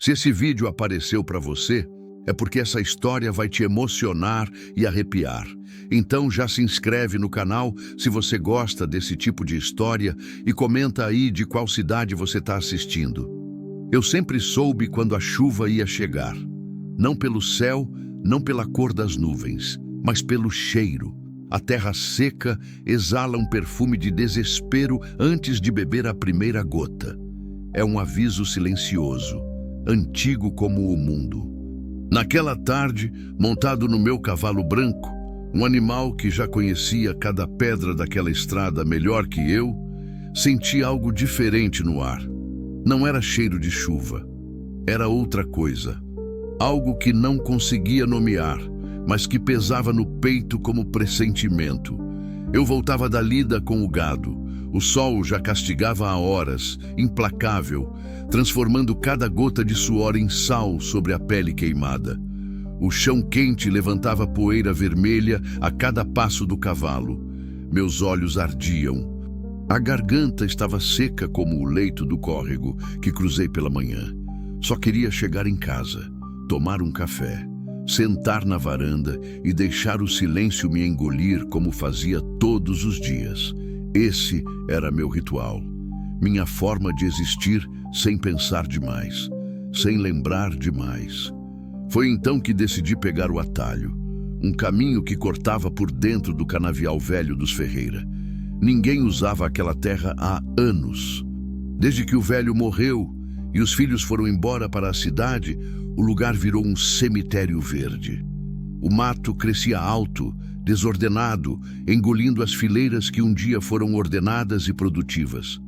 Se esse vídeo apareceu para você, é porque essa história vai te emocionar e arrepiar. Então já se inscreve no canal se você gosta desse tipo de história e comenta aí de qual cidade você está assistindo. Eu sempre soube quando a chuva ia chegar. Não pelo céu, não pela cor das nuvens, mas pelo cheiro. A terra seca exala um perfume de desespero antes de beber a primeira gota. É um aviso silencioso, antigo como o mundo. Naquela tarde, montado no meu cavalo branco, um animal que já conhecia cada pedra daquela estrada melhor que eu, senti algo diferente no ar. Não era cheiro de chuva, era outra coisa. Algo que não conseguia nomear, mas que pesava no peito como pressentimento. Eu voltava da lida com o gado. O sol já castigava há horas, implacável, transformando cada gota de suor em sal sobre a pele queimada. O chão quente levantava poeira vermelha a cada passo do cavalo. Meus olhos ardiam. A garganta estava seca como o leito do córrego que cruzei pela manhã. Só queria chegar em casa, tomar um café, sentar na varanda e deixar o silêncio me engolir como fazia todos os dias. Esse era meu ritual, minha forma de existir sem pensar demais, sem lembrar demais. Foi então que decidi pegar o atalho, um caminho que cortava por dentro do canavial velho dos Ferreira. Ninguém usava aquela terra há anos. Desde que o velho morreu e os filhos foram embora para a cidade, o lugar virou um cemitério verde. O mato crescia alto, desordenado, engolindo as fileiras que um dia foram ordenadas e produtivas.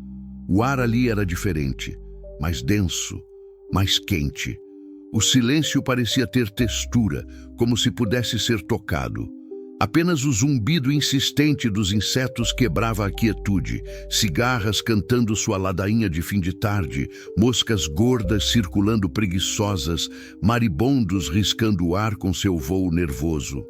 O ar ali era diferente, mais denso, mais quente. O silêncio parecia ter textura, como se pudesse ser tocado. Apenas o zumbido insistente dos insetos quebrava a quietude, cigarras cantando sua ladainha de fim de tarde, moscas gordas circulando preguiçosas, maribondos riscando o ar com seu vôo nervoso.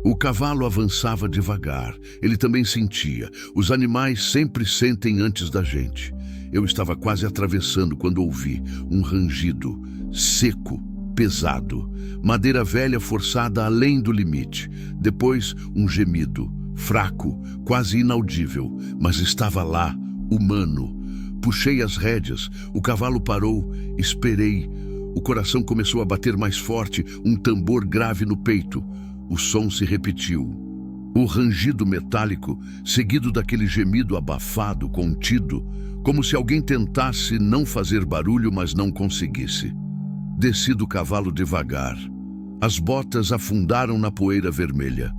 O cavalo avançava devagar, ele também sentia. Os animais sempre sentem antes da gente. Eu estava quase atravessando quando ouvi um rangido, seco, pesado, madeira velha forçada além do limite. Depois, um gemido, fraco, quase inaudível, mas estava lá, humano. Puxei as rédeas, o cavalo parou, esperei. O coração começou a bater mais forte, um tambor grave no peito. O som se repetiu. O rangido metálico, seguido daquele gemido abafado, contido, como se alguém tentasse não fazer barulho, mas não conseguisse. Desci do cavalo devagar. As botas afundaram na poeira vermelha.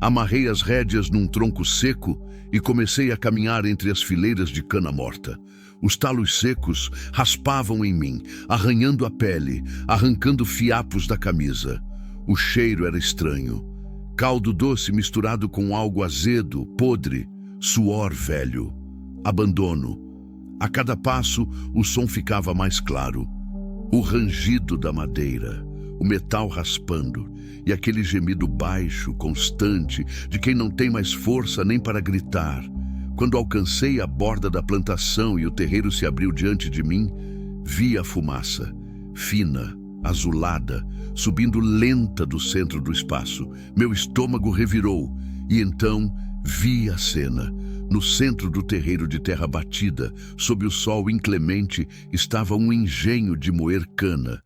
Amarrei as rédeas num tronco seco e comecei a caminhar entre as fileiras de cana morta. Os talos secos raspavam em mim, arranhando a pele, arrancando fiapos da camisa. O cheiro era estranho. Caldo doce misturado com algo azedo, podre, suor velho. Abandono. A cada passo, o som ficava mais claro. O rangido da madeira, o metal raspando e aquele gemido baixo, constante, de quem não tem mais força nem para gritar. Quando alcancei a borda da plantação e o terreiro se abriu diante de mim, vi a fumaça, fina, azulada, subindo lenta do centro do espaço. Meu estômago revirou e então vi a cena. No centro do terreiro de terra batida, sob o sol inclemente, estava um engenho de moer cana.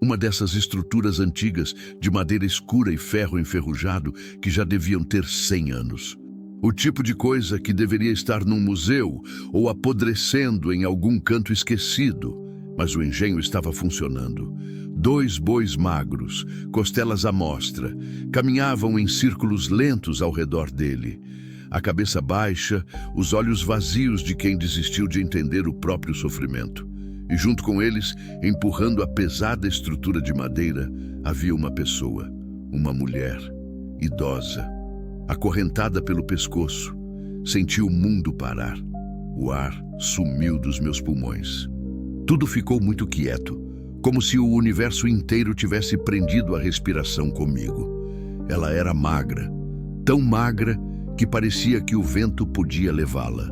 Uma dessas estruturas antigas, de madeira escura e ferro enferrujado, que já deviam ter 100 anos. O tipo de coisa que deveria estar num museu ou apodrecendo em algum canto esquecido. Mas o engenho estava funcionando. 2 bois magros, costelas à mostra, caminhavam em círculos lentos ao redor dele. A cabeça baixa, os olhos vazios de quem desistiu de entender o próprio sofrimento. E junto com eles, empurrando a pesada estrutura de madeira, havia uma pessoa, uma mulher, idosa, acorrentada pelo pescoço. Senti o mundo parar. O ar sumiu dos meus pulmões. Tudo ficou muito quieto, como se o universo inteiro tivesse prendido a respiração comigo. Ela era magra, tão magra que parecia que o vento podia levá-la.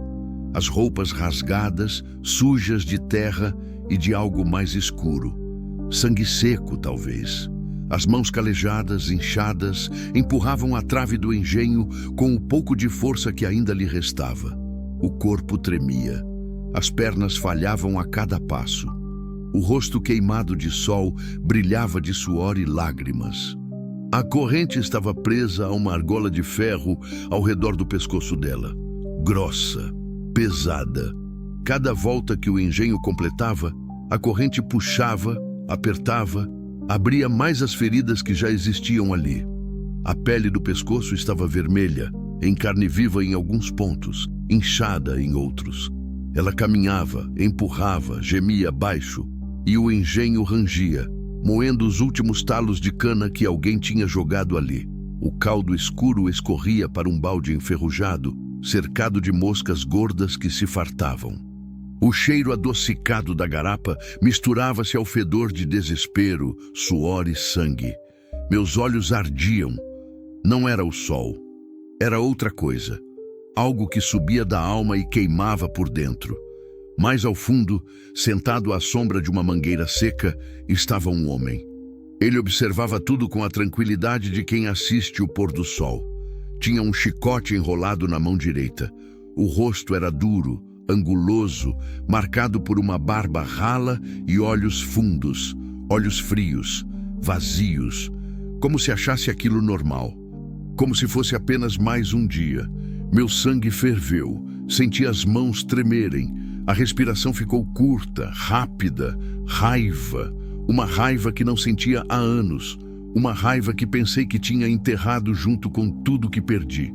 As roupas rasgadas, sujas de terra e de algo mais escuro. Sangue seco, talvez. As mãos calejadas, inchadas, empurravam a trave do engenho com o pouco de força que ainda lhe restava. O corpo tremia. As pernas falhavam a cada passo. O rosto queimado de sol brilhava de suor e lágrimas. A corrente estava presa a uma argola de ferro ao redor do pescoço dela. Grossa, pesada. Cada volta que o engenho completava, a corrente puxava, apertava, abria mais as feridas que já existiam ali. A pele do pescoço estava vermelha, em carne viva em alguns pontos, inchada em outros. Ela caminhava, empurrava, gemia baixo, e o engenho rangia, moendo os últimos talos de cana que alguém tinha jogado ali. O caldo escuro escorria para um balde enferrujado, cercado de moscas gordas que se fartavam. O cheiro adocicado da garapa misturava-se ao fedor de desespero, suor e sangue. Meus olhos ardiam. Não era o sol. Era outra coisa. Algo que subia da alma e queimava por dentro. Mais ao fundo, sentado à sombra de uma mangueira seca, estava um homem. Ele observava tudo com a tranquilidade de quem assiste o pôr do sol. Tinha um chicote enrolado na mão direita. O rosto era duro, anguloso, marcado por uma barba rala e olhos fundos, olhos frios, vazios, como se achasse aquilo normal. Como se fosse apenas mais um dia. Meu sangue ferveu, senti as mãos tremerem, a respiração ficou curta, rápida, raiva, uma raiva que não sentia há anos, uma raiva que pensei que tinha enterrado junto com tudo que perdi.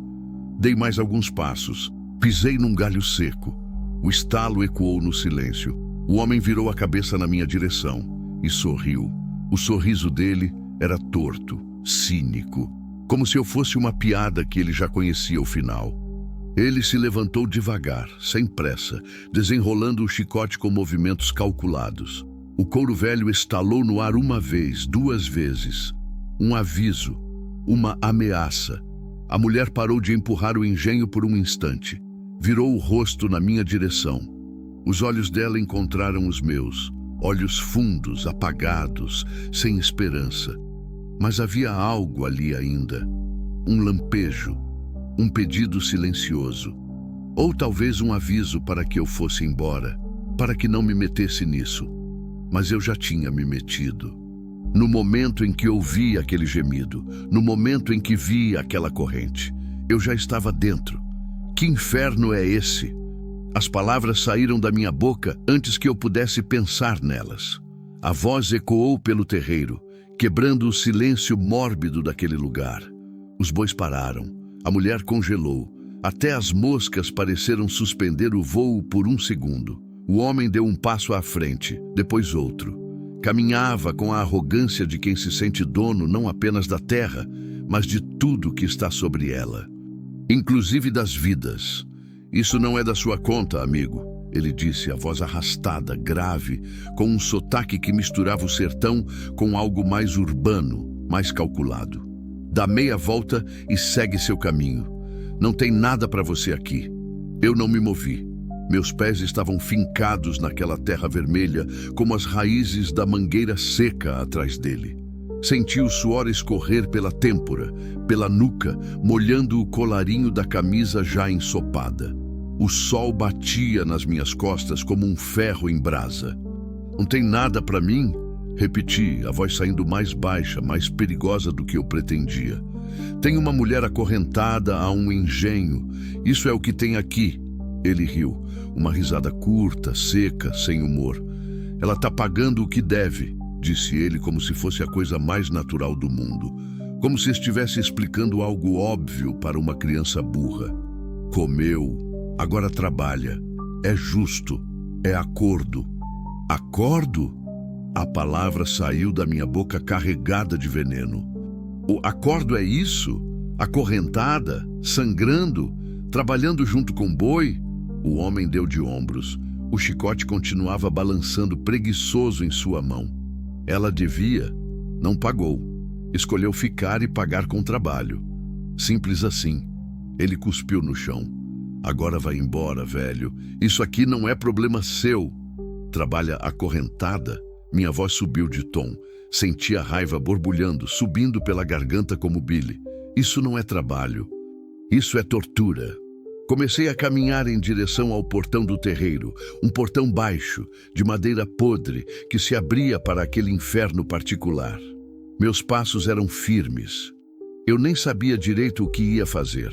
Dei mais alguns passos, pisei num galho seco. O estalo ecoou no silêncio. O homem virou a cabeça na minha direção e sorriu. O sorriso dele era torto, cínico, como se eu fosse uma piada que ele já conhecia o final. Ele se levantou devagar, sem pressa, desenrolando o chicote com movimentos calculados. O couro velho estalou no ar uma vez, duas vezes. Um aviso, uma ameaça. A mulher parou de empurrar o engenho por um instante. Virou o rosto na minha direção. Os olhos dela encontraram os meus, olhos fundos, apagados, sem esperança. Mas havia algo ali ainda. Um lampejo, um pedido silencioso. Ou talvez um aviso para que eu fosse embora, para que não me metesse nisso. Mas eu já tinha me metido. No momento em que ouvi aquele gemido, no momento em que vi aquela corrente, eu já estava dentro. Que inferno é esse? As palavras saíram da minha boca antes que eu pudesse pensar nelas. A voz ecoou pelo terreiro, quebrando o silêncio mórbido daquele lugar. Os bois pararam. A mulher congelou. Até as moscas pareceram suspender o voo por um segundo. O homem deu um passo à frente, depois outro. Caminhava com a arrogância de quem se sente dono não apenas da terra, mas de tudo que está sobre ela. Inclusive das vidas. Isso não é da sua conta, amigo, ele disse, a voz arrastada, grave, com um sotaque que misturava o sertão com algo mais urbano, mais calculado. Dá meia volta e segue seu caminho. Não tem nada para você aqui. Eu não me movi. Meus pés estavam fincados naquela terra vermelha, como as raízes da mangueira seca atrás dele. Senti o suor escorrer pela têmpora, pela nuca, molhando o colarinho da camisa já ensopada. O sol batia nas minhas costas como um ferro em brasa. Não tem nada para mim? Repeti, a voz saindo mais baixa, mais perigosa do que eu pretendia. Tem uma mulher acorrentada a um engenho. Isso é o que tem aqui. Ele riu, uma risada curta, seca, sem humor. Ela está pagando o que deve, disse ele como se fosse a coisa mais natural do mundo. Como se estivesse explicando algo óbvio para uma criança burra. Comeu, agora trabalha. É justo, é acordo. Acordo? A palavra saiu da minha boca carregada de veneno. O acordo é isso? Acorrentada, sangrando, trabalhando junto com o boi? O homem deu de ombros. O chicote continuava balançando preguiçoso em sua mão. Ela devia, não pagou. Escolheu ficar e pagar com trabalho. Simples assim. Ele cuspiu no chão. Agora vai embora, velho. Isso aqui não é problema seu. Trabalha acorrentada? Minha voz subiu de tom. Senti a raiva borbulhando, subindo pela garganta como bile. Isso não é trabalho. Isso é tortura. Comecei a caminhar em direção ao portão do terreiro, um portão baixo, de madeira podre, que se abria para aquele inferno particular. Meus passos eram firmes. Eu nem sabia direito o que ia fazer.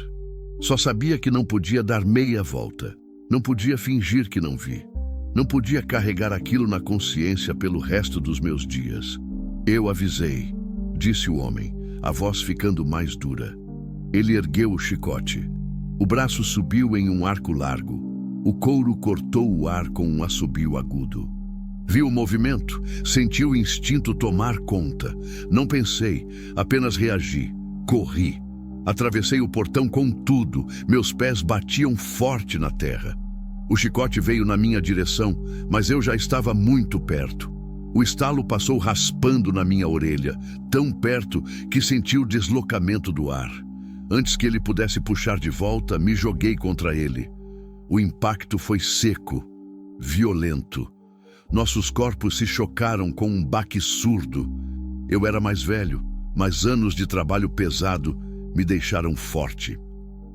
Só sabia que não podia dar meia volta. Não podia fingir que não vi. Não podia carregar aquilo na consciência pelo resto dos meus dias. Eu avisei, disse o homem, a voz ficando mais dura. Ele ergueu o chicote. O braço subiu em um arco largo. O couro cortou o ar com um assobio agudo. Vi o movimento, senti o instinto tomar conta. Não pensei, apenas reagi. Corri. Atravessei o portão com tudo. Meus pés batiam forte na terra. O chicote veio na minha direção, mas eu já estava muito perto. O estalo passou raspando na minha orelha, tão perto que senti o deslocamento do ar. Antes que ele pudesse puxar de volta, me joguei contra ele. O impacto foi seco, violento. Nossos corpos se chocaram com um baque surdo. Eu era mais velho, mas anos de trabalho pesado me deixaram forte.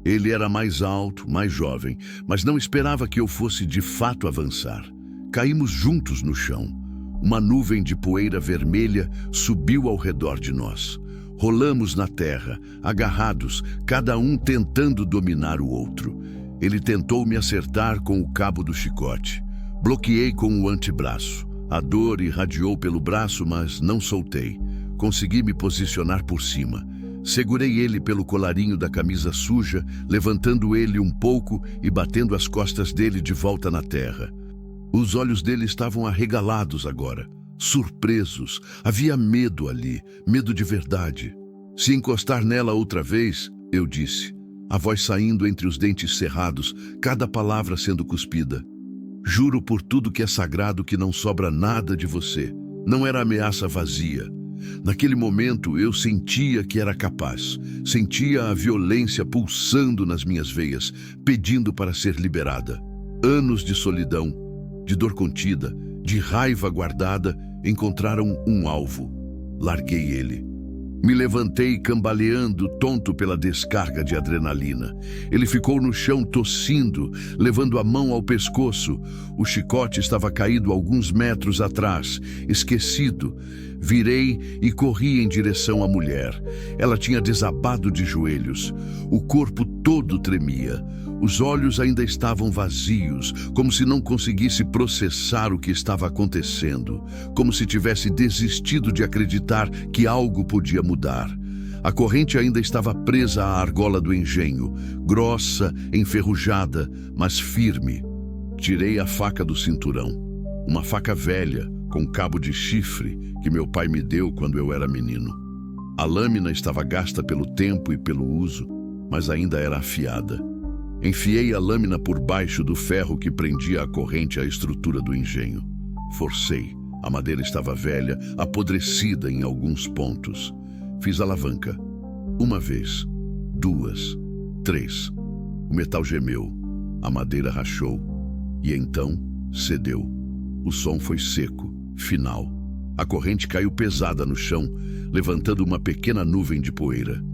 Ele era mais alto, mais jovem, mas não esperava que eu fosse de fato avançar. Caímos juntos no chão. Uma nuvem de poeira vermelha subiu ao redor de nós. Rolamos na terra, agarrados, cada um tentando dominar o outro. Ele tentou me acertar com o cabo do chicote. Bloqueei com o antebraço. A dor irradiou pelo braço, mas não soltei. Consegui me posicionar por cima. Segurei ele pelo colarinho da camisa suja, levantando ele um pouco e batendo as costas dele de volta na terra. Os olhos dele estavam arregalados agora, surpresos. Havia medo ali, medo de verdade. Se encostar nela outra vez, eu disse, a voz saindo entre os dentes cerrados, cada palavra sendo cuspida. Juro por tudo que é sagrado que não sobra nada de você. Não era ameaça vazia. Naquele momento eu sentia que era capaz. Sentia a violência pulsando nas minhas veias, pedindo para ser liberada. Anos de solidão, de dor contida, de raiva guardada, encontraram um alvo. Larguei ele. Me levantei cambaleando, tonto pela descarga de adrenalina. Ele ficou no chão tossindo, levando a mão ao pescoço. O chicote estava caído alguns metros atrás, esquecido. Virei e corri em direção à mulher. Ela tinha desabado de joelhos. O corpo todo tremia. Os olhos ainda estavam vazios, como se não conseguisse processar o que estava acontecendo, como se tivesse desistido de acreditar que algo podia mudar. A corrente ainda estava presa à argola do engenho, grossa, enferrujada, mas firme. Tirei a faca do cinturão, uma faca velha, com cabo de chifre, que meu pai me deu quando eu era menino. A lâmina estava gasta pelo tempo e pelo uso, mas ainda era afiada. Enfiei a lâmina por baixo do ferro que prendia a corrente à estrutura do engenho. Forcei. A madeira estava velha, apodrecida em alguns pontos. Fiz a alavanca. Uma vez, duas, três. O metal gemeu. A madeira rachou. E então, cedeu. O som foi seco, final. A corrente caiu pesada no chão, levantando uma pequena nuvem de poeira.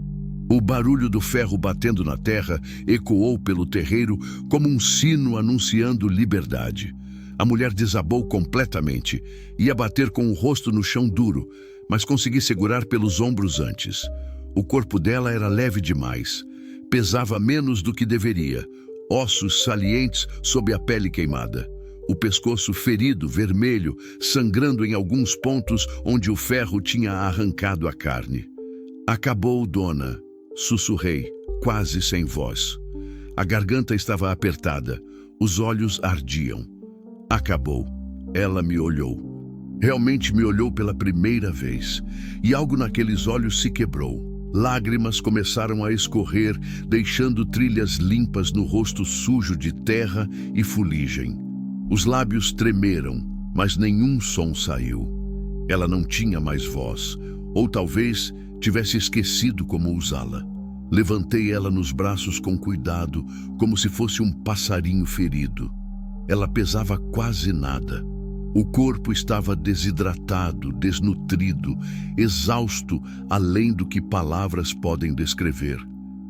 O barulho do ferro batendo na terra ecoou pelo terreiro como um sino anunciando liberdade. A mulher desabou completamente. Ia bater com o rosto no chão duro, mas consegui segurar pelos ombros antes. O corpo dela era leve demais. Pesava menos do que deveria. Ossos salientes sob a pele queimada. O pescoço ferido, vermelho, sangrando em alguns pontos onde o ferro tinha arrancado a carne. Acabou, dona. Sussurrei, quase sem voz. A garganta estava apertada, os olhos ardiam. Acabou. Ela me olhou. Realmente me olhou pela primeira vez, e algo naqueles olhos se quebrou. Lágrimas começaram a escorrer, deixando trilhas limpas no rosto sujo de terra e fuligem. Os lábios tremeram, mas nenhum som saiu. Ela não tinha mais voz, ou talvez tivesse esquecido como usá-la. Levantei ela nos braços com cuidado, como se fosse um passarinho ferido. Ela pesava quase nada. O corpo estava desidratado, desnutrido, exausto, além do que palavras podem descrever.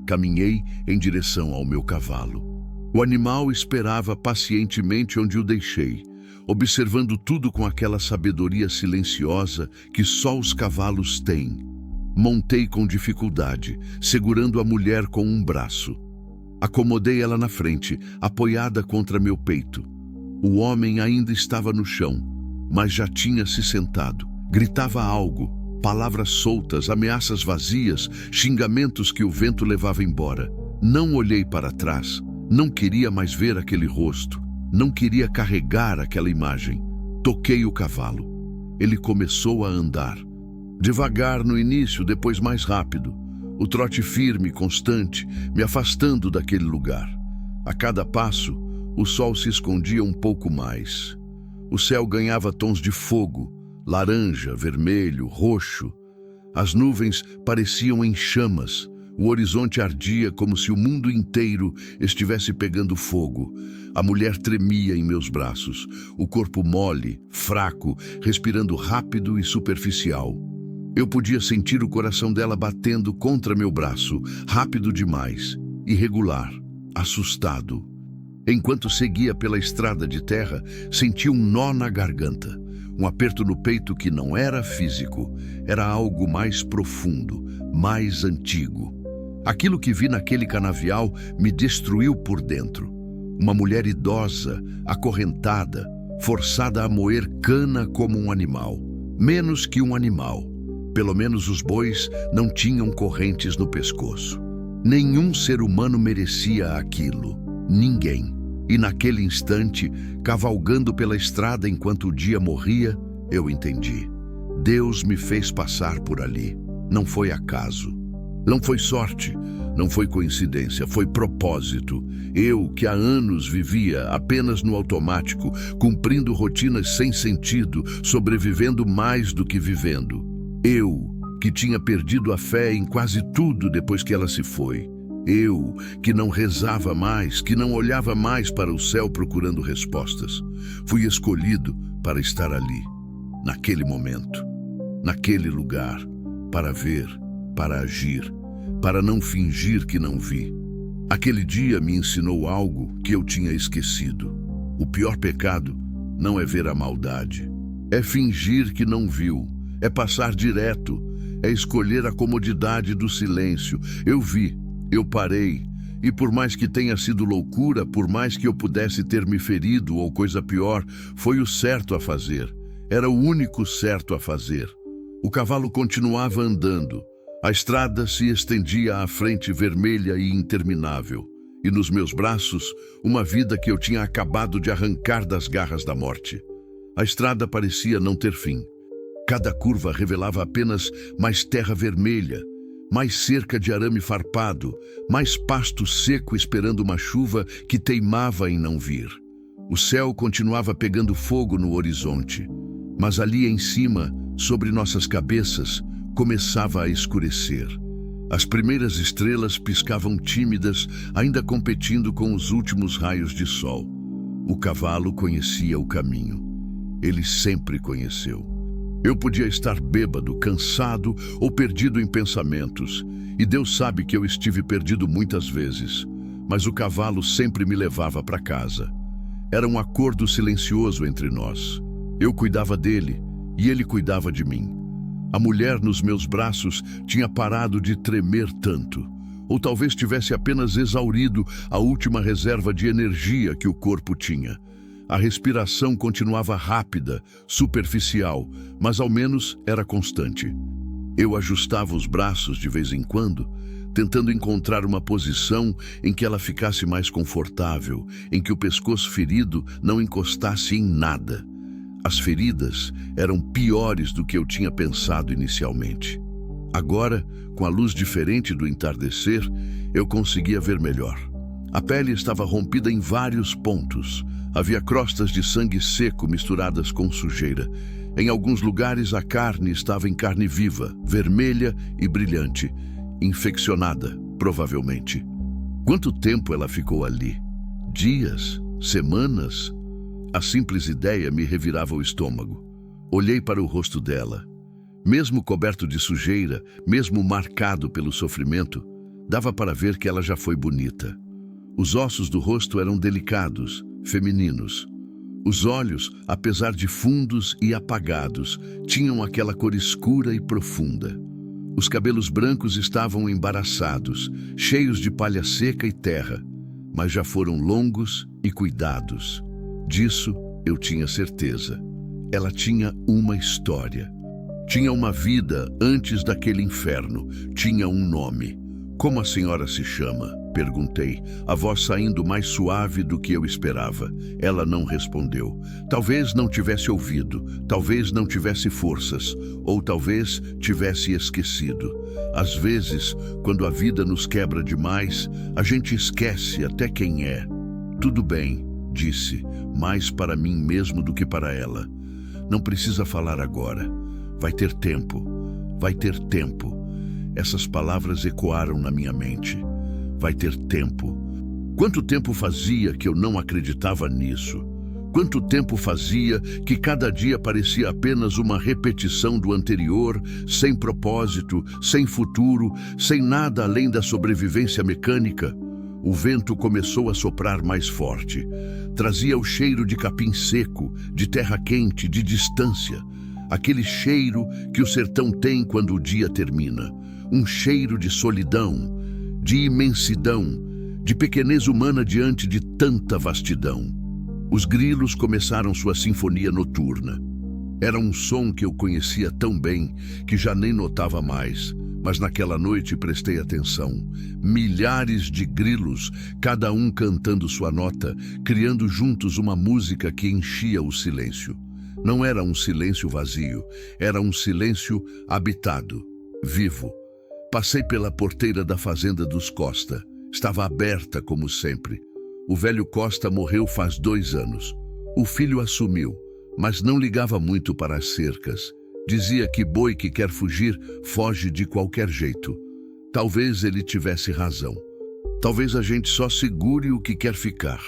Caminhei em direção ao meu cavalo. O animal esperava pacientemente onde o deixei, observando tudo com aquela sabedoria silenciosa que só os cavalos têm. Montei com dificuldade, segurando a mulher com um braço. Acomodei ela na frente, apoiada contra meu peito. O homem ainda estava no chão, mas já tinha se sentado. Gritava algo, palavras soltas, ameaças vazias, xingamentos que o vento levava embora. Não olhei para trás, não queria mais ver aquele rosto, não queria carregar aquela imagem. Toquei o cavalo. Ele começou a andar. Devagar no início, depois mais rápido. O trote firme, constante, me afastando daquele lugar. A cada passo, o sol se escondia um pouco mais. O céu ganhava tons de fogo, laranja, vermelho, roxo. As nuvens pareciam em chamas. O horizonte ardia como se o mundo inteiro estivesse pegando fogo. A mulher tremia em meus braços, o corpo mole, fraco, respirando rápido e superficial. Eu podia sentir o coração dela batendo contra meu braço, rápido demais, irregular, assustado. Enquanto seguia pela estrada de terra, senti um nó na garganta, um aperto no peito que não era físico, era algo mais profundo, mais antigo. Aquilo que vi naquele canavial me destruiu por dentro. Uma mulher idosa, acorrentada, forçada a moer cana como um animal. Menos que um animal. Pelo menos os bois não tinham correntes no pescoço. Nenhum ser humano merecia aquilo. Ninguém. E naquele instante, cavalgando pela estrada enquanto o dia morria, eu entendi. Deus me fez passar por ali. Não foi acaso. Não foi sorte. Não foi coincidência. Foi propósito. Eu, que há anos vivia apenas no automático, cumprindo rotinas sem sentido, sobrevivendo mais do que vivendo. Eu, que tinha perdido a fé em quase tudo depois que ela se foi. Eu, que não rezava mais, que não olhava mais para o céu procurando respostas. Fui escolhido para estar ali, naquele momento, naquele lugar, para ver, para agir, para não fingir que não vi. Aquele dia me ensinou algo que eu tinha esquecido. O pior pecado não é ver a maldade. É fingir que não viu. É passar direto, é escolher a comodidade do silêncio. Eu vi, eu parei, e por mais que tenha sido loucura, por mais que eu pudesse ter me ferido ou coisa pior, foi o certo a fazer. Era o único certo a fazer. O cavalo continuava andando. A estrada se estendia à frente, vermelha e interminável. E nos meus braços, uma vida que eu tinha acabado de arrancar das garras da morte. A estrada parecia não ter fim. Cada curva revelava apenas mais terra vermelha, mais cerca de arame farpado, mais pasto seco esperando uma chuva que teimava em não vir. O céu continuava pegando fogo no horizonte, mas ali em cima, sobre nossas cabeças, começava a escurecer. As primeiras estrelas piscavam tímidas, ainda competindo com os últimos raios de sol. O cavalo conhecia o caminho. Ele sempre conheceu. Eu podia estar bêbado, cansado ou perdido em pensamentos, e Deus sabe que eu estive perdido muitas vezes, mas o cavalo sempre me levava para casa. Era um acordo silencioso entre nós. Eu cuidava dele e ele cuidava de mim. A mulher nos meus braços tinha parado de tremer tanto, ou talvez tivesse apenas exaurido a última reserva de energia que o corpo tinha. A respiração continuava rápida, superficial, mas ao menos era constante. Eu ajustava os braços de vez em quando, tentando encontrar uma posição em que ela ficasse mais confortável, em que o pescoço ferido não encostasse em nada. As feridas eram piores do que eu tinha pensado inicialmente. Agora, com a luz diferente do entardecer, eu conseguia ver melhor. A pele estava rompida em vários pontos. Havia crostas de sangue seco misturadas com sujeira. Em alguns lugares a carne estava em carne viva, vermelha e brilhante, infeccionada, provavelmente. Quanto tempo ela ficou ali? Dias? Semanas? A simples ideia me revirava o estômago. Olhei para o rosto dela. Mesmo coberto de sujeira, mesmo marcado pelo sofrimento, dava para ver que ela já foi bonita. Os ossos do rosto eram delicados, femininos. Os olhos, apesar de fundos e apagados, tinham aquela cor escura e profunda. Os cabelos brancos estavam embaraçados, cheios de palha seca e terra, mas já foram longos e cuidados. Disso eu tinha certeza. Ela tinha uma história. Tinha uma vida antes daquele inferno. Tinha um nome. Como a senhora se chama? Perguntei, a voz saindo mais suave do que eu esperava. Ela não respondeu. Talvez não tivesse ouvido, talvez não tivesse forças, ou talvez tivesse esquecido. Às vezes, quando a vida nos quebra demais, a gente esquece até quem é. Tudo bem, disse, mais para mim mesmo do que para ela. Não precisa falar agora. Vai ter tempo. Vai ter tempo. Essas palavras ecoaram na minha mente. Vai ter tempo. Quanto tempo fazia que eu não acreditava nisso? Quanto tempo fazia que cada dia parecia apenas uma repetição do anterior, sem propósito, sem futuro, sem nada além da sobrevivência mecânica? O vento começou a soprar mais forte. Trazia o cheiro de capim seco, de terra quente, de distância. Aquele cheiro que o sertão tem quando o dia termina. Um cheiro de solidão, de imensidão, de pequenez humana diante de tanta vastidão. Os grilos começaram sua sinfonia noturna. Era um som que eu conhecia tão bem que já nem notava mais, mas naquela noite prestei atenção. Milhares de grilos, cada um cantando sua nota, criando juntos uma música que enchia o silêncio. Não era um silêncio vazio, era um silêncio habitado, vivo. Passei pela porteira da fazenda dos Costa. Estava aberta como sempre. O velho Costa morreu faz 2 anos. O filho assumiu, mas não ligava muito para as cercas. Dizia que boi que quer fugir, foge de qualquer jeito. Talvez ele tivesse razão. Talvez a gente só segure o que quer ficar.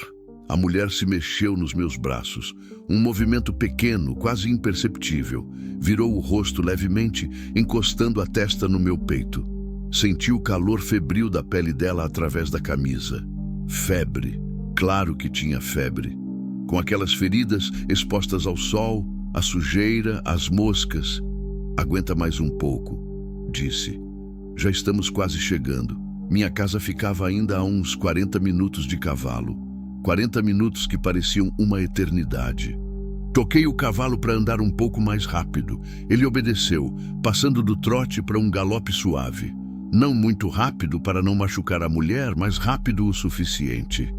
A mulher se mexeu nos meus braços. Um movimento pequeno, quase imperceptível. Virou o rosto levemente, encostando a testa no meu peito. Senti o calor febril da pele dela através da camisa. Febre. Claro que tinha febre. Com aquelas feridas expostas ao sol, a sujeira, as moscas. Aguenta mais um pouco, disse. Já estamos quase chegando. Minha casa ficava ainda a uns 40 minutos de cavalo. 40 minutos que pareciam uma eternidade. Toquei o cavalo para andar um pouco mais rápido. Ele obedeceu, passando do trote para um galope suave. Não muito rápido para não machucar a mulher, mas rápido o suficiente.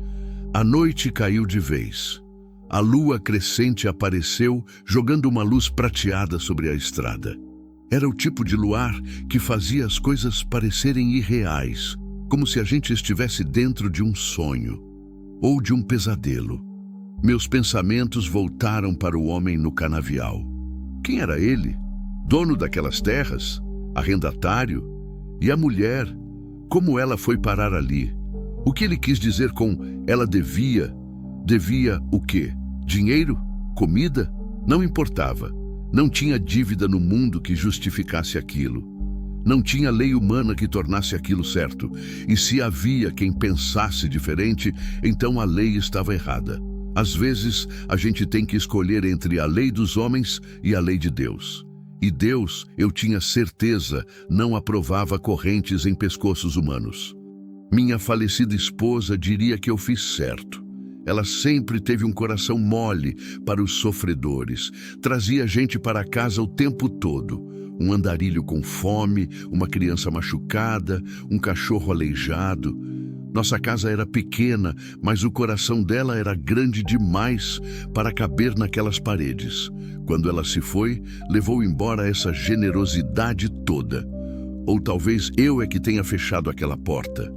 A noite caiu de vez. A lua crescente apareceu, jogando uma luz prateada sobre a estrada. Era o tipo de luar que fazia as coisas parecerem irreais, como se a gente estivesse dentro de um sonho ou de um pesadelo. Meus pensamentos voltaram para o homem no canavial. Quem era ele? Dono daquelas terras? Arrendatário? E a mulher? Como ela foi parar ali? O que ele quis dizer com ela devia? Devia o quê? Dinheiro? Comida? Não importava. Não tinha dívida no mundo que justificasse aquilo. Não tinha lei humana que tornasse aquilo certo. E se havia quem pensasse diferente, então a lei estava errada. Às vezes, a gente tem que escolher entre a lei dos homens e a lei de Deus. E Deus, eu tinha certeza, não aprovava correntes em pescoços humanos. Minha falecida esposa diria que eu fiz certo. Ela sempre teve um coração mole para os sofredores. Trazia gente para casa o tempo todo. Um andarilho com fome, uma criança machucada, um cachorro aleijado. Nossa casa era pequena, mas o coração dela era grande demais para caber naquelas paredes. Quando ela se foi, levou embora essa generosidade toda. Ou talvez eu é que tenha fechado aquela porta.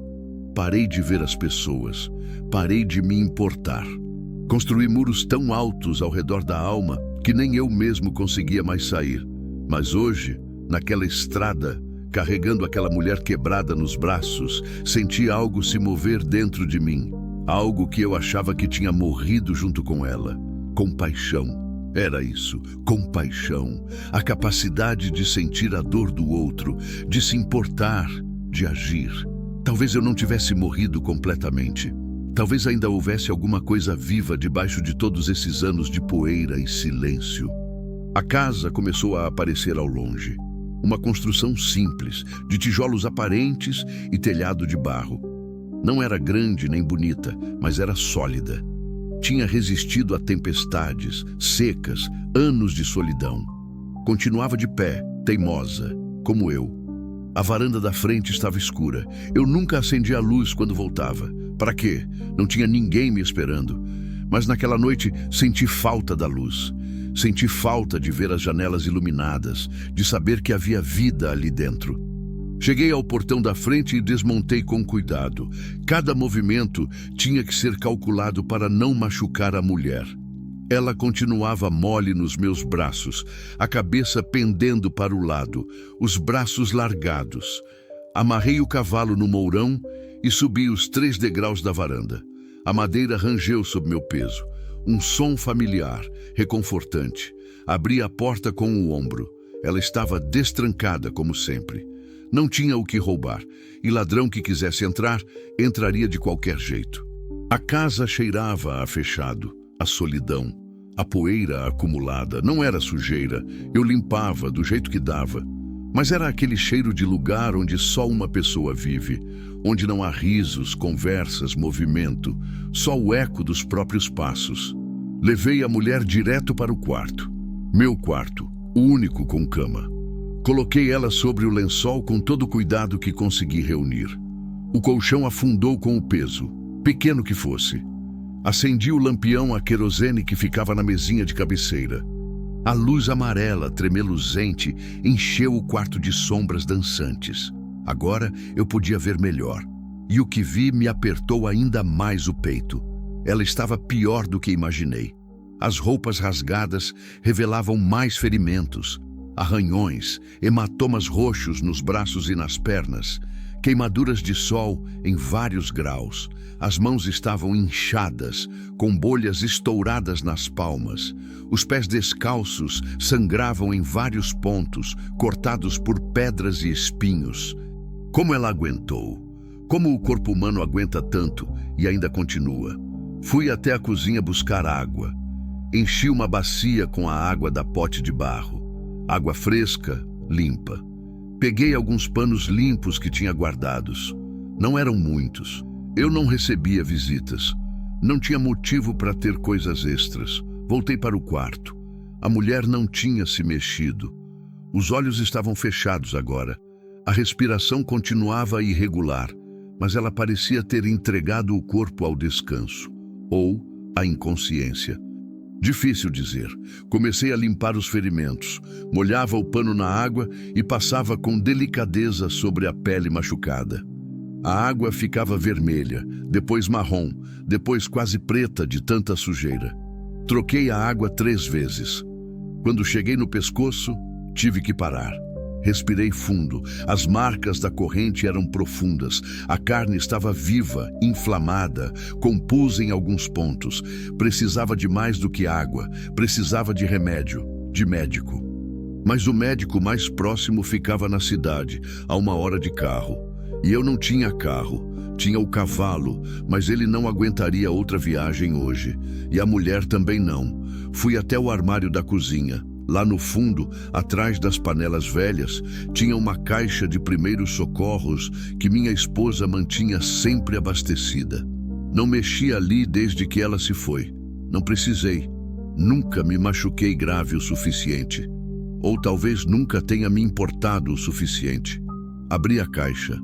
Parei de ver as pessoas. Parei de me importar. Construí muros tão altos ao redor da alma que nem eu mesmo conseguia mais sair. Mas hoje, naquela estrada, carregando aquela mulher quebrada nos braços, senti algo se mover dentro de mim. Algo que eu achava que tinha morrido junto com ela. Compaixão. Era isso, compaixão. A capacidade de sentir a dor do outro, de se importar, de agir. Talvez eu não tivesse morrido completamente. Talvez ainda houvesse alguma coisa viva debaixo de todos esses anos de poeira e silêncio. A casa começou a aparecer ao longe. Uma construção simples, de tijolos aparentes e telhado de barro. Não era grande nem bonita, mas era sólida. Tinha resistido a tempestades, secas, anos de solidão. Continuava de pé, teimosa, como eu. A varanda da frente estava escura. Eu nunca acendia a luz quando voltava. Para quê? Não tinha ninguém me esperando. Mas naquela noite senti falta da luz. Senti falta de ver as janelas iluminadas, de saber que havia vida ali dentro. Cheguei ao portão da frente e desmontei com cuidado. Cada movimento tinha que ser calculado para não machucar a mulher. Ela continuava mole nos meus braços, a cabeça pendendo para o lado, os braços largados. Amarrei o cavalo no mourão e subi os 3 degraus da varanda. A madeira rangeu sob meu peso. Um som familiar, reconfortante. Abri a porta com o ombro. Ela estava destrancada como sempre. Não tinha o que roubar, e ladrão que quisesse entrar, entraria de qualquer jeito. A casa cheirava a fechado, a solidão, a poeira acumulada. Não era sujeira, eu limpava do jeito que dava. Mas era aquele cheiro de lugar onde só uma pessoa vive, onde não há risos, conversas, movimento, só o eco dos próprios passos. Levei a mulher direto para o quarto. Meu quarto, o único com cama. Coloquei ela sobre o lençol com todo o cuidado que consegui reunir. O colchão afundou com o peso, pequeno que fosse. Acendi o lampião a querosene que ficava na mesinha de cabeceira. A luz amarela, tremeluzente, encheu o quarto de sombras dançantes. Agora eu podia ver melhor. E o que vi me apertou ainda mais o peito. Ela estava pior do que imaginei. As roupas rasgadas revelavam mais ferimentos. Arranhões, hematomas roxos nos braços e nas pernas, queimaduras de sol em vários graus. As mãos estavam inchadas, com bolhas estouradas nas palmas. Os pés descalços sangravam em vários pontos, cortados por pedras e espinhos. Como ela aguentou? Como o corpo humano aguenta tanto e ainda continua? Fui até a cozinha buscar água. Enchi uma bacia com a água da pote de barro. Água fresca, limpa. Peguei alguns panos limpos que tinha guardados. Não eram muitos. Eu não recebia visitas. Não tinha motivo para ter coisas extras. Voltei para o quarto. A mulher não tinha se mexido. Os olhos estavam fechados agora. A respiração continuava irregular, mas ela parecia ter entregado o corpo ao descanso, ou à inconsciência. Difícil dizer. Comecei a limpar os ferimentos, molhava o pano na água e passava com delicadeza sobre a pele machucada. A água ficava vermelha, depois marrom, depois quase preta de tanta sujeira. Troquei a água 3 vezes. Quando cheguei no pescoço, tive que parar. Respirei fundo. As marcas da corrente eram profundas. A carne estava viva, inflamada, com pus em alguns pontos. Precisava de mais do que água. Precisava de remédio, de médico. Mas o médico mais próximo ficava na cidade, a 1 hora de carro. E eu não tinha carro. Tinha o cavalo, mas ele não aguentaria outra viagem hoje. E a mulher também não. Fui até o armário da cozinha. Lá no fundo, atrás das panelas velhas, tinha uma caixa de primeiros socorros que minha esposa mantinha sempre abastecida. Não mexi ali desde que ela se foi. Não precisei. Nunca me machuquei grave o suficiente. Ou talvez nunca tenha me importado o suficiente. Abri a caixa.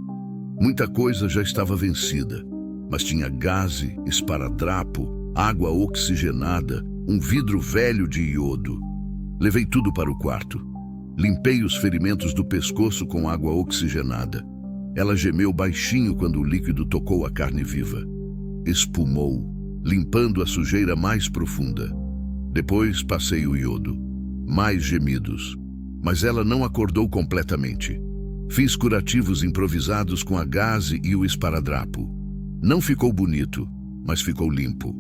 Muita coisa já estava vencida, mas tinha gaze, esparadrapo, água oxigenada, um vidro velho de iodo. Levei tudo para o quarto. Limpei os ferimentos do pescoço com água oxigenada. Ela gemeu baixinho quando o líquido tocou a carne viva. Espumou, limpando a sujeira mais profunda. Depois passei o iodo. Mais gemidos. Mas ela não acordou completamente. Fiz curativos improvisados com a gaze e o esparadrapo. Não ficou bonito, mas ficou limpo.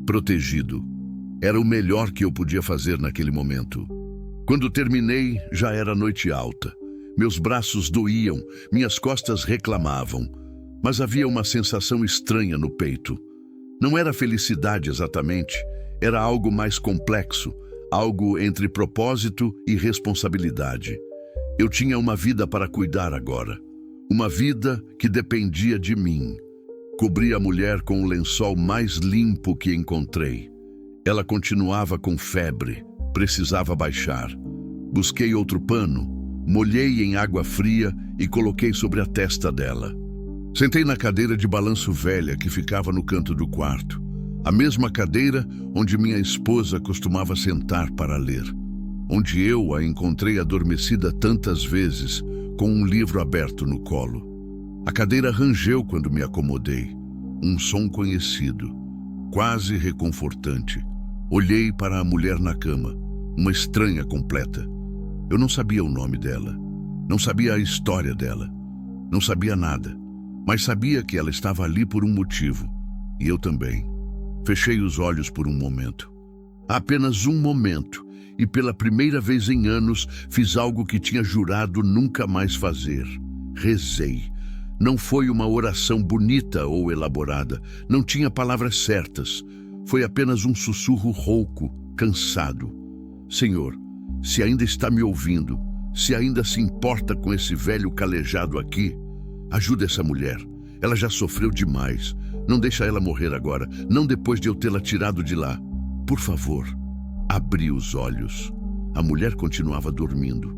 Protegido. Era o melhor que eu podia fazer naquele momento. Quando terminei, já era noite alta. Meus braços doíam, minhas costas reclamavam, mas havia uma sensação estranha no peito. Não era felicidade exatamente, era algo mais complexo, algo entre propósito e responsabilidade. Eu tinha uma vida para cuidar agora, uma vida que dependia de mim. Cobri a mulher com o lençol mais limpo que encontrei. Ela continuava com febre, precisava baixar. Busquei outro pano, molhei em água fria e coloquei sobre a testa dela. Sentei na cadeira de balanço velha que ficava no canto do quarto, a mesma cadeira onde minha esposa costumava sentar para ler, onde eu a encontrei adormecida tantas vezes, com um livro aberto no colo. A cadeira rangeu quando me acomodei, um som conhecido, quase reconfortante. Olhei para a mulher na cama, uma estranha completa. Eu não sabia o nome dela, não sabia a história dela, não sabia nada, mas sabia que ela estava ali por um motivo, e eu também. Fechei os olhos por um momento. Apenas um momento, e pela primeira vez em anos fiz algo que tinha jurado nunca mais fazer. Rezei. Não foi uma oração bonita ou elaborada, não tinha palavras certas. Foi apenas um sussurro rouco, cansado. Senhor, se ainda está me ouvindo, se ainda se importa com esse velho calejado aqui, ajuda essa mulher. Ela já sofreu demais. Não deixa ela morrer agora, não depois de eu tê-la tirado de lá. Por favor. Abri os olhos. A mulher continuava dormindo.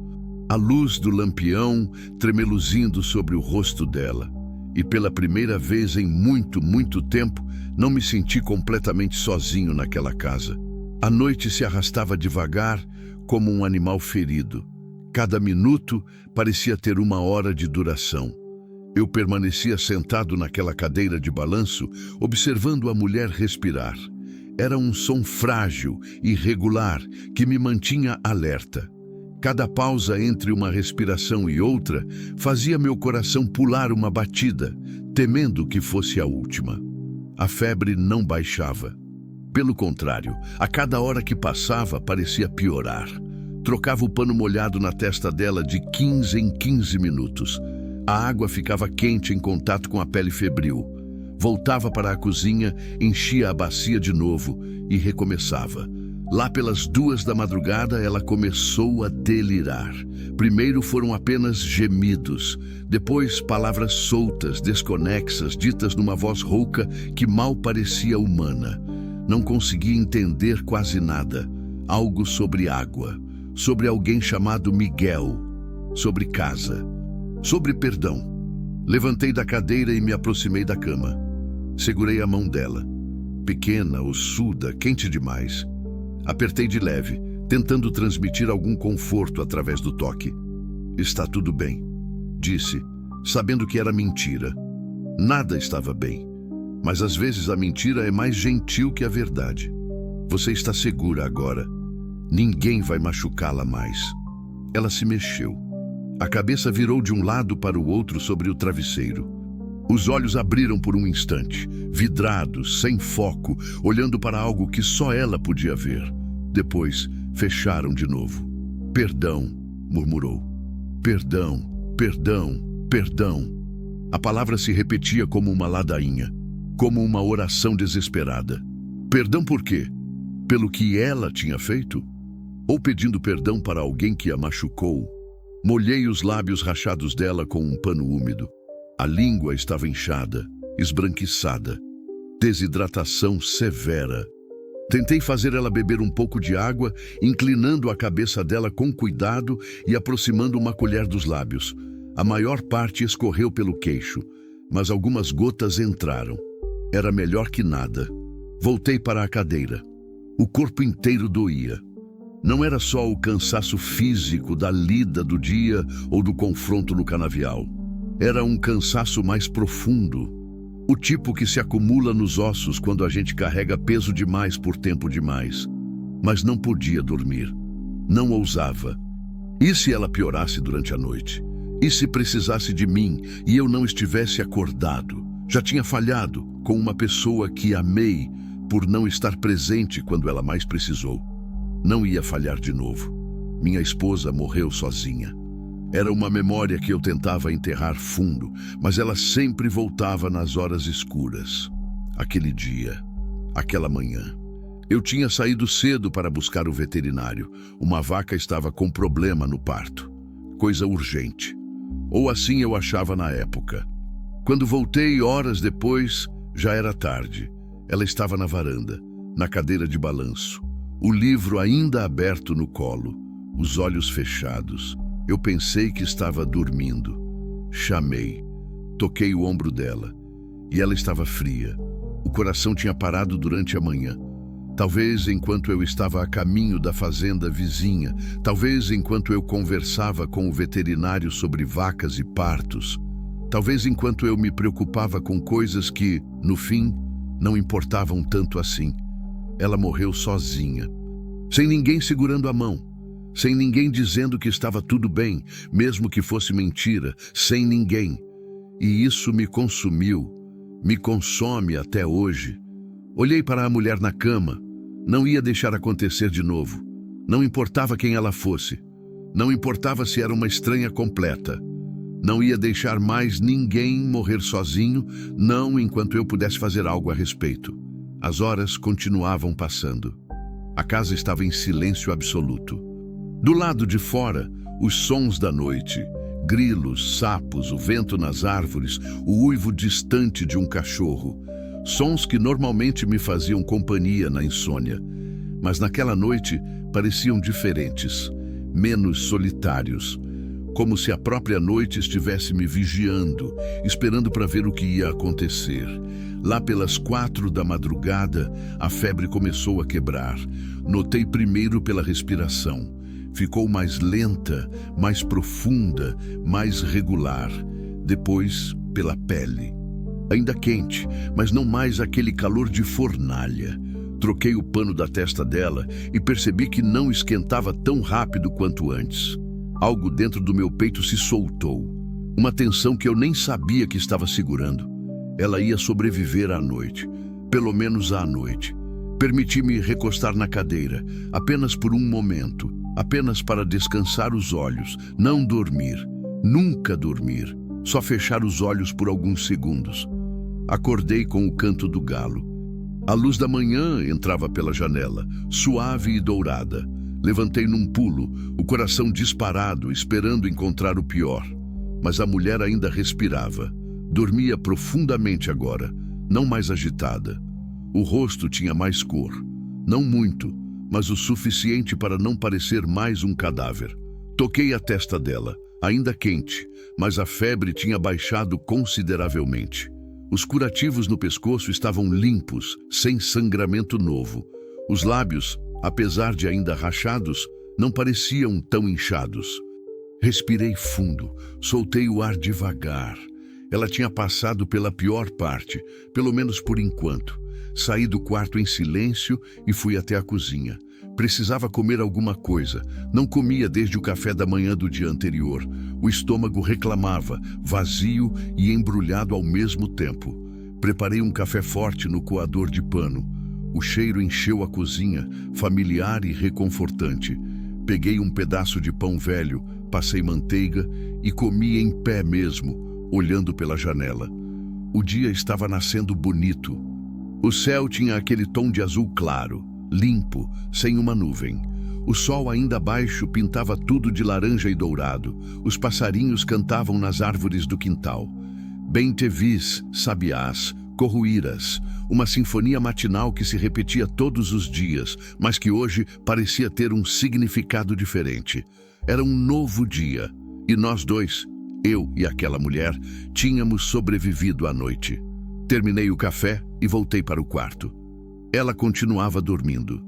A luz do lampião tremeluzindo sobre o rosto dela. E pela primeira vez em muito, muito tempo, não me senti completamente sozinho naquela casa. A noite se arrastava devagar, como um animal ferido. Cada minuto parecia ter 1 hora de duração. Eu permanecia sentado naquela cadeira de balanço, observando a mulher respirar. Era um som frágil, irregular, que me mantinha alerta. Cada pausa entre uma respiração e outra fazia meu coração pular uma batida, temendo que fosse a última. A febre não baixava. Pelo contrário, a cada hora que passava parecia piorar. Trocava o pano molhado na testa dela de 15 em 15 minutos. A água ficava quente em contato com a pele febril. Voltava para a cozinha, enchia a bacia de novo e recomeçava. Lá pelas 2 da madrugada, ela começou a delirar. Primeiro foram apenas gemidos, depois palavras soltas, desconexas, ditas numa voz rouca que mal parecia humana. Não conseguia entender quase nada. Algo sobre água, sobre alguém chamado Miguel, sobre casa, sobre perdão. Levantei da cadeira e me aproximei da cama. Segurei a mão dela. Pequena, ossuda, quente demais. Apertei de leve, tentando transmitir algum conforto através do toque. Está tudo bem, disse, sabendo que era mentira. Nada estava bem, mas às vezes a mentira é mais gentil que a verdade. Você está segura agora. Ninguém vai machucá-la mais. Ela se mexeu. A cabeça virou de um lado para o outro sobre o travesseiro. Os olhos abriram por um instante, vidrados, sem foco, olhando para algo que só ela podia ver. Depois, fecharam de novo. Perdão, murmurou. Perdão, perdão, perdão. A palavra se repetia como uma ladainha, como uma oração desesperada. Perdão por quê? Pelo que ela tinha feito? Ou pedindo perdão para alguém que a machucou? Molhei os lábios rachados dela com um pano úmido. A língua estava inchada, esbranquiçada. Desidratação severa. Tentei fazer ela beber um pouco de água, inclinando a cabeça dela com cuidado e aproximando uma colher dos lábios. A maior parte escorreu pelo queixo, mas algumas gotas entraram. Era melhor que nada. Voltei para a cadeira. O corpo inteiro doía. Não era só o cansaço físico da lida do dia ou do confronto no canavial. Era um cansaço mais profundo. O tipo que se acumula nos ossos quando a gente carrega peso demais por tempo demais. Mas não podia dormir. Não ousava. E se ela piorasse durante a noite? E se precisasse de mim e eu não estivesse acordado? Já tinha falhado com uma pessoa que amei, por não estar presente quando ela mais precisou. Não ia falhar de novo. Minha esposa morreu sozinha. Era uma memória que eu tentava enterrar fundo, mas ela sempre voltava nas horas escuras. Aquele dia, aquela manhã. Eu tinha saído cedo para buscar o veterinário. Uma vaca estava com problema no parto. Coisa urgente. Ou assim eu achava na época. Quando voltei, horas depois, já era tarde. Ela estava na varanda, na cadeira de balanço, o livro ainda aberto no colo, os olhos fechados. Eu pensei que estava dormindo. Chamei, toquei o ombro dela, e ela estava fria. O coração tinha parado durante a manhã. Talvez enquanto eu estava a caminho da fazenda vizinha, talvez enquanto eu conversava com o veterinário sobre vacas e partos, talvez enquanto eu me preocupava com coisas que, no fim, não importavam tanto assim. Ela morreu sozinha, sem ninguém segurando a mão, sem ninguém dizendo que estava tudo bem, mesmo que fosse mentira, sem ninguém. E isso me consumiu, me consome até hoje. Olhei para a mulher na cama. Não ia deixar acontecer de novo. Não importava quem ela fosse. Não importava se era uma estranha completa. Não ia deixar mais ninguém morrer sozinho, não enquanto eu pudesse fazer algo a respeito. As horas continuavam passando. A casa estava em silêncio absoluto. Do lado de fora, os sons da noite, grilos, sapos, o vento nas árvores, o uivo distante de um cachorro. Sons que normalmente me faziam companhia na insônia, mas naquela noite pareciam diferentes, menos solitários, como se a própria noite estivesse me vigiando, esperando para ver o que ia acontecer. Lá pelas 4 da madrugada, a febre começou a quebrar. Notei primeiro pela respiração. Ficou mais lenta, mais profunda, mais regular. Depois, pela pele. Ainda quente, mas não mais aquele calor de fornalha. Troquei o pano da testa dela e percebi que não esquentava tão rápido quanto antes. Algo dentro do meu peito se soltou. Uma tensão que eu nem sabia que estava segurando. Ela ia sobreviver à noite, pelo menos à noite. Permiti-me recostar na cadeira, apenas por um momento, apenas para descansar os olhos, não dormir, nunca dormir, só fechar os olhos por alguns segundos. Acordei com o canto do galo. A luz da manhã entrava pela janela, suave e dourada. Levantei num pulo, o coração disparado, esperando encontrar o pior. Mas a mulher ainda respirava. Dormia profundamente agora, não mais agitada. O rosto tinha mais cor. Não muito, mas o suficiente para não parecer mais um cadáver. Toquei a testa dela, ainda quente, mas a febre tinha baixado consideravelmente. Os curativos no pescoço estavam limpos, sem sangramento novo. Os lábios, apesar de ainda rachados, não pareciam tão inchados. Respirei fundo, soltei o ar devagar. Ela tinha passado pela pior parte, pelo menos por enquanto. Saí do quarto em silêncio e fui até a cozinha. Precisava comer alguma coisa. Não comia desde o café da manhã do dia anterior. O estômago reclamava, vazio e embrulhado ao mesmo tempo. Preparei um café forte no coador de pano. O cheiro encheu a cozinha, familiar e reconfortante. Peguei um pedaço de pão velho, passei manteiga e comi em pé mesmo, olhando pela janela. O dia estava nascendo bonito. O céu tinha aquele tom de azul claro, limpo, sem uma nuvem. O sol ainda baixo pintava tudo de laranja e dourado. Os passarinhos cantavam nas árvores do quintal. Bem-te-vis, sabiás, corruíras, uma sinfonia matinal que se repetia todos os dias, mas que hoje parecia ter um significado diferente. Era um novo dia, e nós dois, eu e aquela mulher, tínhamos sobrevivido à noite. Terminei o café e voltei para o quarto. Ela continuava dormindo.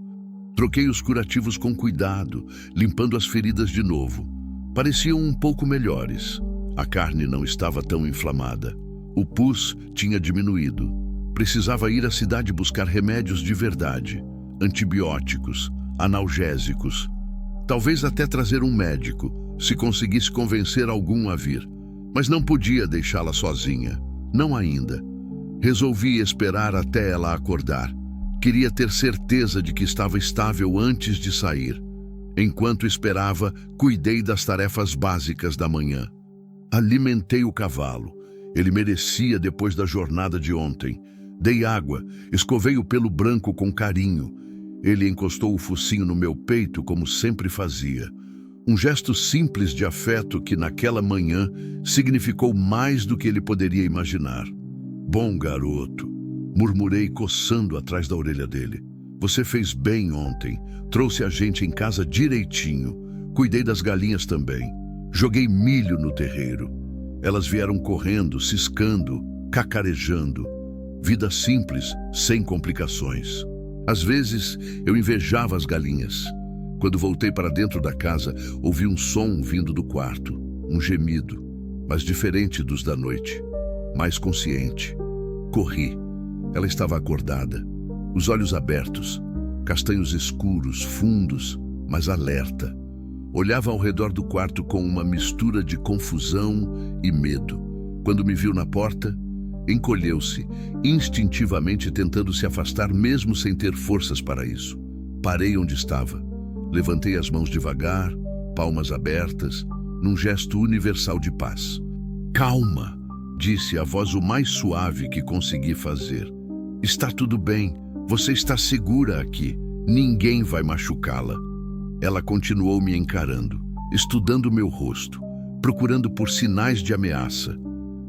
Troquei os curativos com cuidado, limpando as feridas de novo. Pareciam um pouco melhores. A carne não estava tão inflamada. O pus tinha diminuído. Precisava ir à cidade buscar remédios de verdade, antibióticos, analgésicos. Talvez até trazer um médico, se conseguisse convencer algum a vir. Mas não podia deixá-la sozinha. Não ainda. Resolvi esperar até ela acordar. Queria ter certeza de que estava estável antes de sair. Enquanto esperava, cuidei das tarefas básicas da manhã. Alimentei o cavalo. Ele merecia depois da jornada de ontem. Dei água, escovei o pelo branco com carinho. Ele encostou o focinho no meu peito como sempre fazia. Um gesto simples de afeto que naquela manhã significou mais do que ele poderia imaginar. Bom garoto, murmurei coçando atrás da orelha dele. Você fez bem ontem. Trouxe a gente em casa direitinho. Cuidei das galinhas também. Joguei milho no terreiro. Elas vieram correndo, ciscando, cacarejando. Vida simples, sem complicações. Às vezes, eu invejava as galinhas. Quando voltei para dentro da casa, ouvi um som vindo do quarto. Um gemido, mas diferente dos da noite. Mais consciente. Corri. Ela estava acordada. Os olhos abertos. Castanhos escuros, fundos, mas alerta. Olhava ao redor do quarto com uma mistura de confusão e medo. Quando me viu na porta, encolheu-se, instintivamente tentando se afastar mesmo sem ter forças para isso. Parei onde estava. Levantei as mãos devagar, palmas abertas, num gesto universal de paz. Calma, disse a voz o mais suave que consegui fazer. Está tudo bem, você está segura aqui. Ninguém vai machucá-la. Ela continuou me encarando, estudando meu rosto, procurando por sinais de ameaça.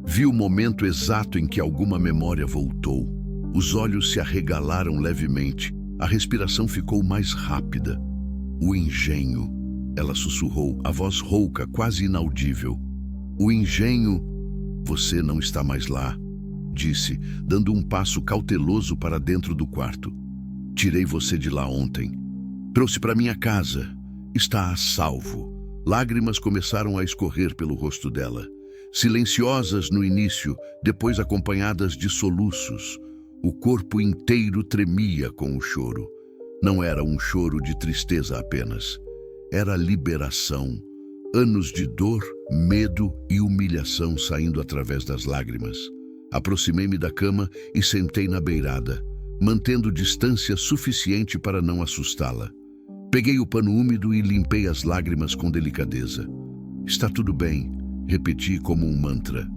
Vi o momento exato em que alguma memória voltou. Os olhos se arregalaram levemente. A respiração ficou mais rápida. O engenho, ela sussurrou, a voz rouca, quase inaudível. O engenho, você não está mais lá, disse, dando um passo cauteloso para dentro do quarto. Tirei você de lá ontem. Trouxe para minha casa. Está a salvo. Lágrimas começaram a escorrer pelo rosto dela. Silenciosas no início, depois acompanhadas de soluços. O corpo inteiro tremia com o choro. Não era um choro de tristeza apenas. Era liberação. Anos de dor, medo e humilhação saindo através das lágrimas. Aproximei-me da cama e sentei na beirada, mantendo distância suficiente para não assustá-la. Peguei o pano úmido e limpei as lágrimas com delicadeza. Está tudo bem, repeti como um mantra.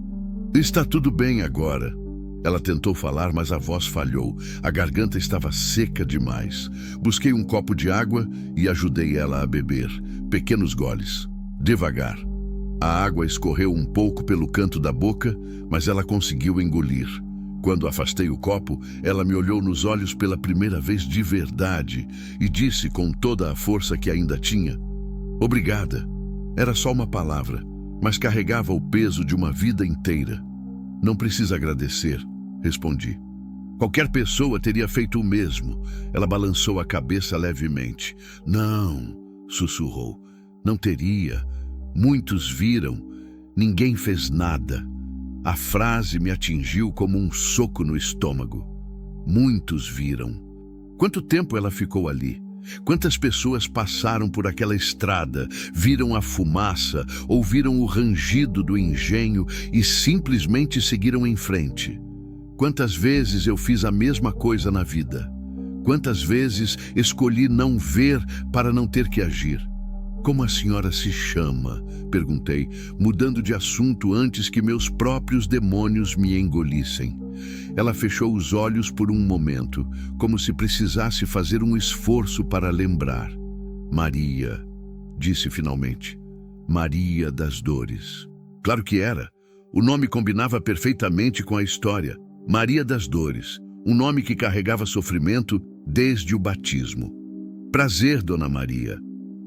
Está tudo bem agora. Ela tentou falar, mas a voz falhou. A garganta estava seca demais. Busquei um copo de água e ajudei ela a beber. Pequenos goles. Devagar. A água escorreu um pouco pelo canto da boca, mas ela conseguiu engolir. Quando afastei o copo, ela me olhou nos olhos pela primeira vez de verdade e disse com toda a força que ainda tinha: Obrigada. Era só uma palavra, mas carregava o peso de uma vida inteira. Não precisa agradecer, respondi. Qualquer pessoa teria feito o mesmo. Ela balançou a cabeça levemente. Não, sussurrou. Não teria. Muitos viram. Ninguém fez nada. A frase me atingiu como um soco no estômago. Muitos viram. Quanto tempo ela ficou ali? Quantas pessoas passaram por aquela estrada, viram a fumaça, ouviram o rangido do engenho e simplesmente seguiram em frente? Quantas vezes eu fiz a mesma coisa na vida? Quantas vezes escolhi não ver para não ter que agir? Como a senhora se chama? Perguntei, mudando de assunto antes que meus próprios demônios me engolissem. Ela fechou os olhos por um momento, como se precisasse fazer um esforço para lembrar. Maria, disse finalmente. Maria das Dores. Claro que era. O nome combinava perfeitamente com a história. Maria das Dores, um nome que carregava sofrimento desde o batismo. Prazer, Dona Maria.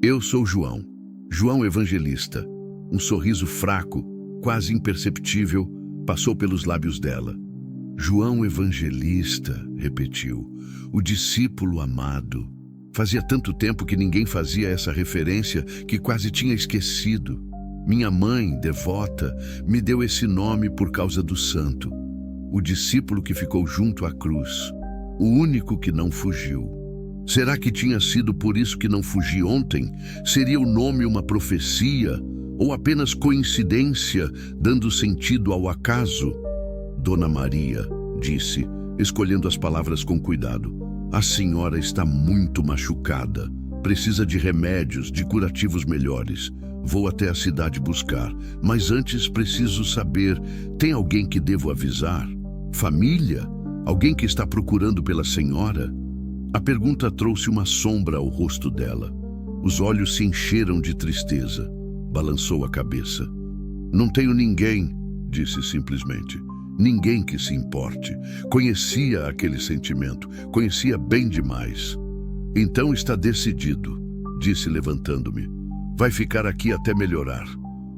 Eu sou João, João Evangelista. Um sorriso fraco, quase imperceptível, passou pelos lábios dela. João Evangelista, repetiu, o discípulo amado. Fazia tanto tempo que ninguém fazia essa referência que quase tinha esquecido. Minha mãe, devota, me deu esse nome por causa do santo. O discípulo que ficou junto à cruz, o único que não fugiu. Será que tinha sido por isso que não fugi ontem? Seria o nome uma profecia ou apenas coincidência, dando sentido ao acaso? Dona Maria, disse, escolhendo as palavras com cuidado. A senhora está muito machucada. Precisa de remédios, de curativos melhores. Vou até a cidade buscar, mas antes preciso saber, tem alguém que devo avisar? Família? Alguém que está procurando pela senhora? A pergunta trouxe uma sombra ao rosto dela. Os olhos se encheram de tristeza. Balançou a cabeça. Não tenho ninguém, disse simplesmente. Ninguém que se importe. Conhecia aquele sentimento, conhecia bem demais. Então está decidido, disse levantando-me. Vai ficar aqui até melhorar.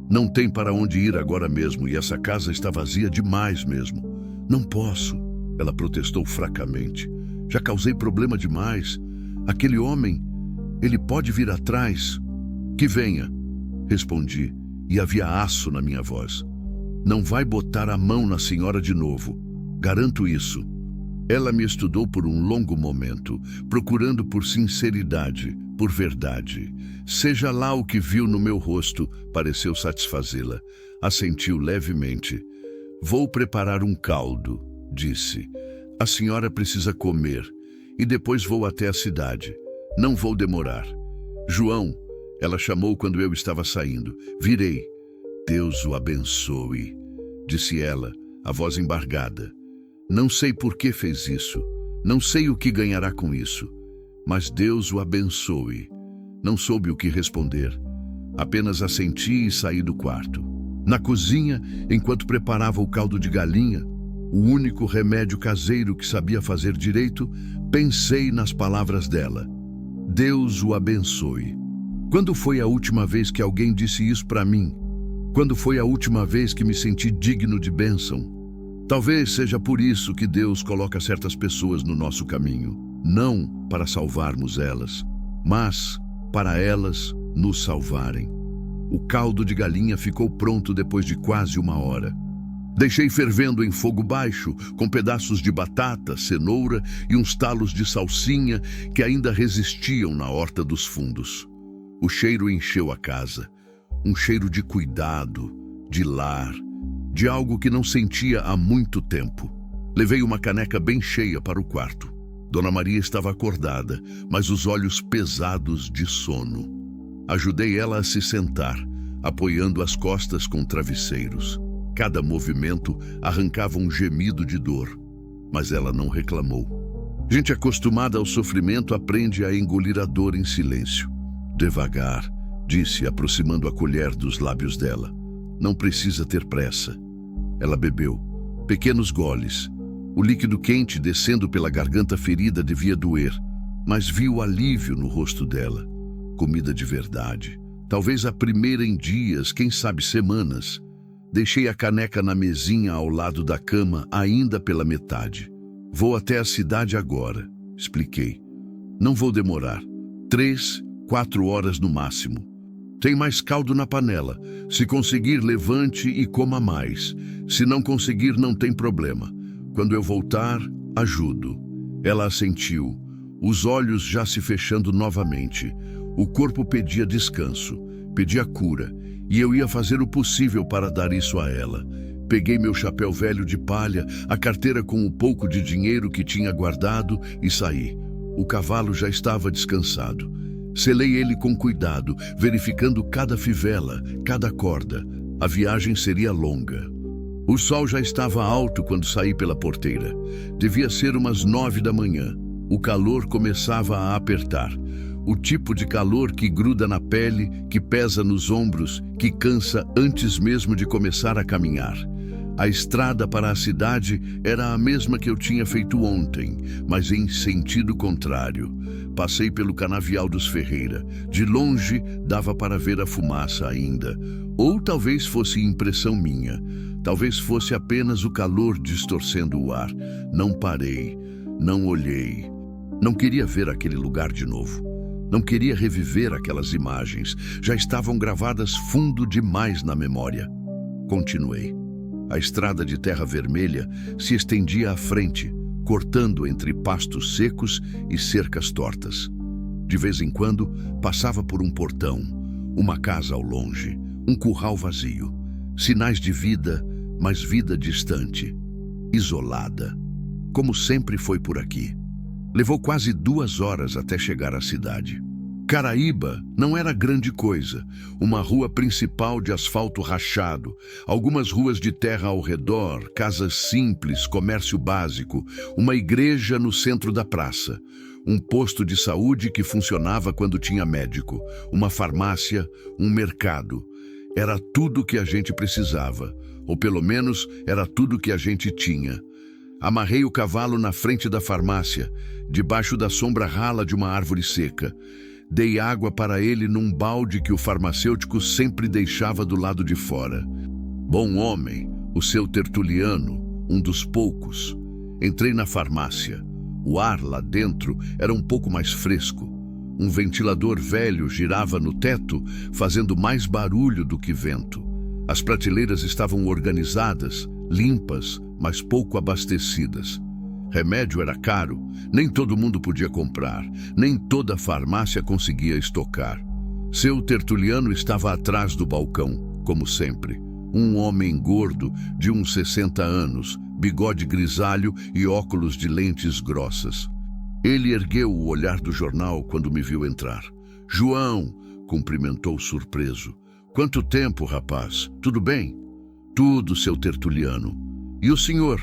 Não tem para onde ir agora mesmo e essa casa está vazia demais mesmo. Não posso, ela protestou fracamente. Já causei problema demais. Aquele homem, ele pode vir atrás. Que venha, respondi, e havia aço na minha voz. Não vai botar a mão na senhora de novo. Garanto isso. Ela me estudou por um longo momento, procurando por sinceridade, por verdade. Seja lá o que viu no meu rosto, pareceu satisfazê-la. Assentiu levemente. Vou preparar um caldo, disse. A senhora precisa comer, e depois vou até a cidade. Não vou demorar. João, ela chamou quando eu estava saindo. Virei. Deus o abençoe, disse ela, a voz embargada. Não sei por que fez isso. Não sei o que ganhará com isso. Mas Deus o abençoe. Não soube o que responder. Apenas assenti e saí do quarto. Na cozinha, enquanto preparava o caldo de galinha, o único remédio caseiro que sabia fazer direito, pensei nas palavras dela. Deus o abençoe. Quando foi a última vez que alguém disse isso para mim? Quando foi a última vez que me senti digno de bênção? Talvez seja por isso que Deus coloca certas pessoas no nosso caminho. Não para salvarmos elas, mas para elas nos salvarem. O caldo de galinha ficou pronto depois de quase 1 hora. Deixei fervendo em fogo baixo, com pedaços de batata, cenoura e uns talos de salsinha que ainda resistiam na horta dos fundos. O cheiro encheu a casa. Um cheiro de cuidado, de lar, de algo que não sentia há muito tempo. Levei uma caneca bem cheia para o quarto. Dona Maria estava acordada, mas os olhos pesados de sono. Ajudei ela a se sentar, apoiando as costas com travesseiros. Cada movimento arrancava um gemido de dor, mas ela não reclamou. Gente acostumada ao sofrimento aprende a engolir a dor em silêncio. Devagar, disse, aproximando a colher dos lábios dela. Não precisa ter pressa. Ela bebeu. Pequenos goles. O líquido quente descendo pela garganta ferida devia doer, mas vi o alívio no rosto dela. Comida de verdade. Talvez a primeira em dias, quem sabe semanas. Deixei a caneca na mesinha ao lado da cama, ainda pela metade. Vou até a cidade agora, expliquei. Não vou demorar. 3, 4 horas no máximo. Tem mais caldo na panela. Se conseguir, levante e coma mais. Se não conseguir, não tem problema. Quando eu voltar, ajudo. Ela assentiu, os olhos já se fechando novamente. O corpo pedia descanso, pedia cura, e eu ia fazer o possível para dar isso a ela. Peguei meu chapéu velho de palha, a carteira com o pouco de dinheiro que tinha guardado e saí. O cavalo já estava descansado. Selei ele com cuidado, verificando cada fivela, cada corda. A viagem seria longa. O sol já estava alto quando saí pela porteira. Devia ser umas 9 da manhã. O calor começava a apertar. O tipo de calor que gruda na pele, que pesa nos ombros, que cansa antes mesmo de começar a caminhar. A estrada para a cidade era a mesma que eu tinha feito ontem, mas em sentido contrário. Passei pelo canavial dos Ferreira. De longe dava para ver a fumaça ainda. Ou talvez fosse impressão minha. Talvez fosse apenas o calor distorcendo o ar. Não parei, não olhei. Não queria ver aquele lugar de novo. Não queria reviver aquelas imagens. Já estavam gravadas fundo demais na memória. Continuei. A estrada de terra vermelha se estendia à frente, cortando entre pastos secos e cercas tortas. De vez em quando, passava por um portão, uma casa ao longe, um curral vazio. Sinais de vida, mas vida distante, isolada. Como sempre foi por aqui. Levou quase 2 horas até chegar à cidade. Caraíba não era grande coisa. Uma rua principal de asfalto rachado, algumas ruas de terra ao redor, casas simples, comércio básico, uma igreja no centro da praça, um posto de saúde que funcionava quando tinha médico, uma farmácia, um mercado. Era tudo que a gente precisava, ou pelo menos era tudo que a gente tinha. Amarrei o cavalo na frente da farmácia, debaixo da sombra rala de uma árvore seca. Dei água para ele num balde que o farmacêutico sempre deixava do lado de fora. Bom homem, o seu Tertuliano, um dos poucos. Entrei na farmácia. O ar lá dentro era um pouco mais fresco. Um ventilador velho girava no teto, fazendo mais barulho do que vento. As prateleiras estavam organizadas, limpas, mas pouco abastecidas. Remédio era caro, nem todo mundo podia comprar, nem toda farmácia conseguia estocar. Seu Tertuliano estava atrás do balcão, como sempre. Um homem gordo, de uns 60 anos, bigode grisalho e óculos de lentes grossas. Ele ergueu o olhar do jornal quando me viu entrar. "João", cumprimentou surpreso. "Quanto tempo, rapaz? Tudo bem?" "Tudo, seu Tertuliano." "E o senhor?"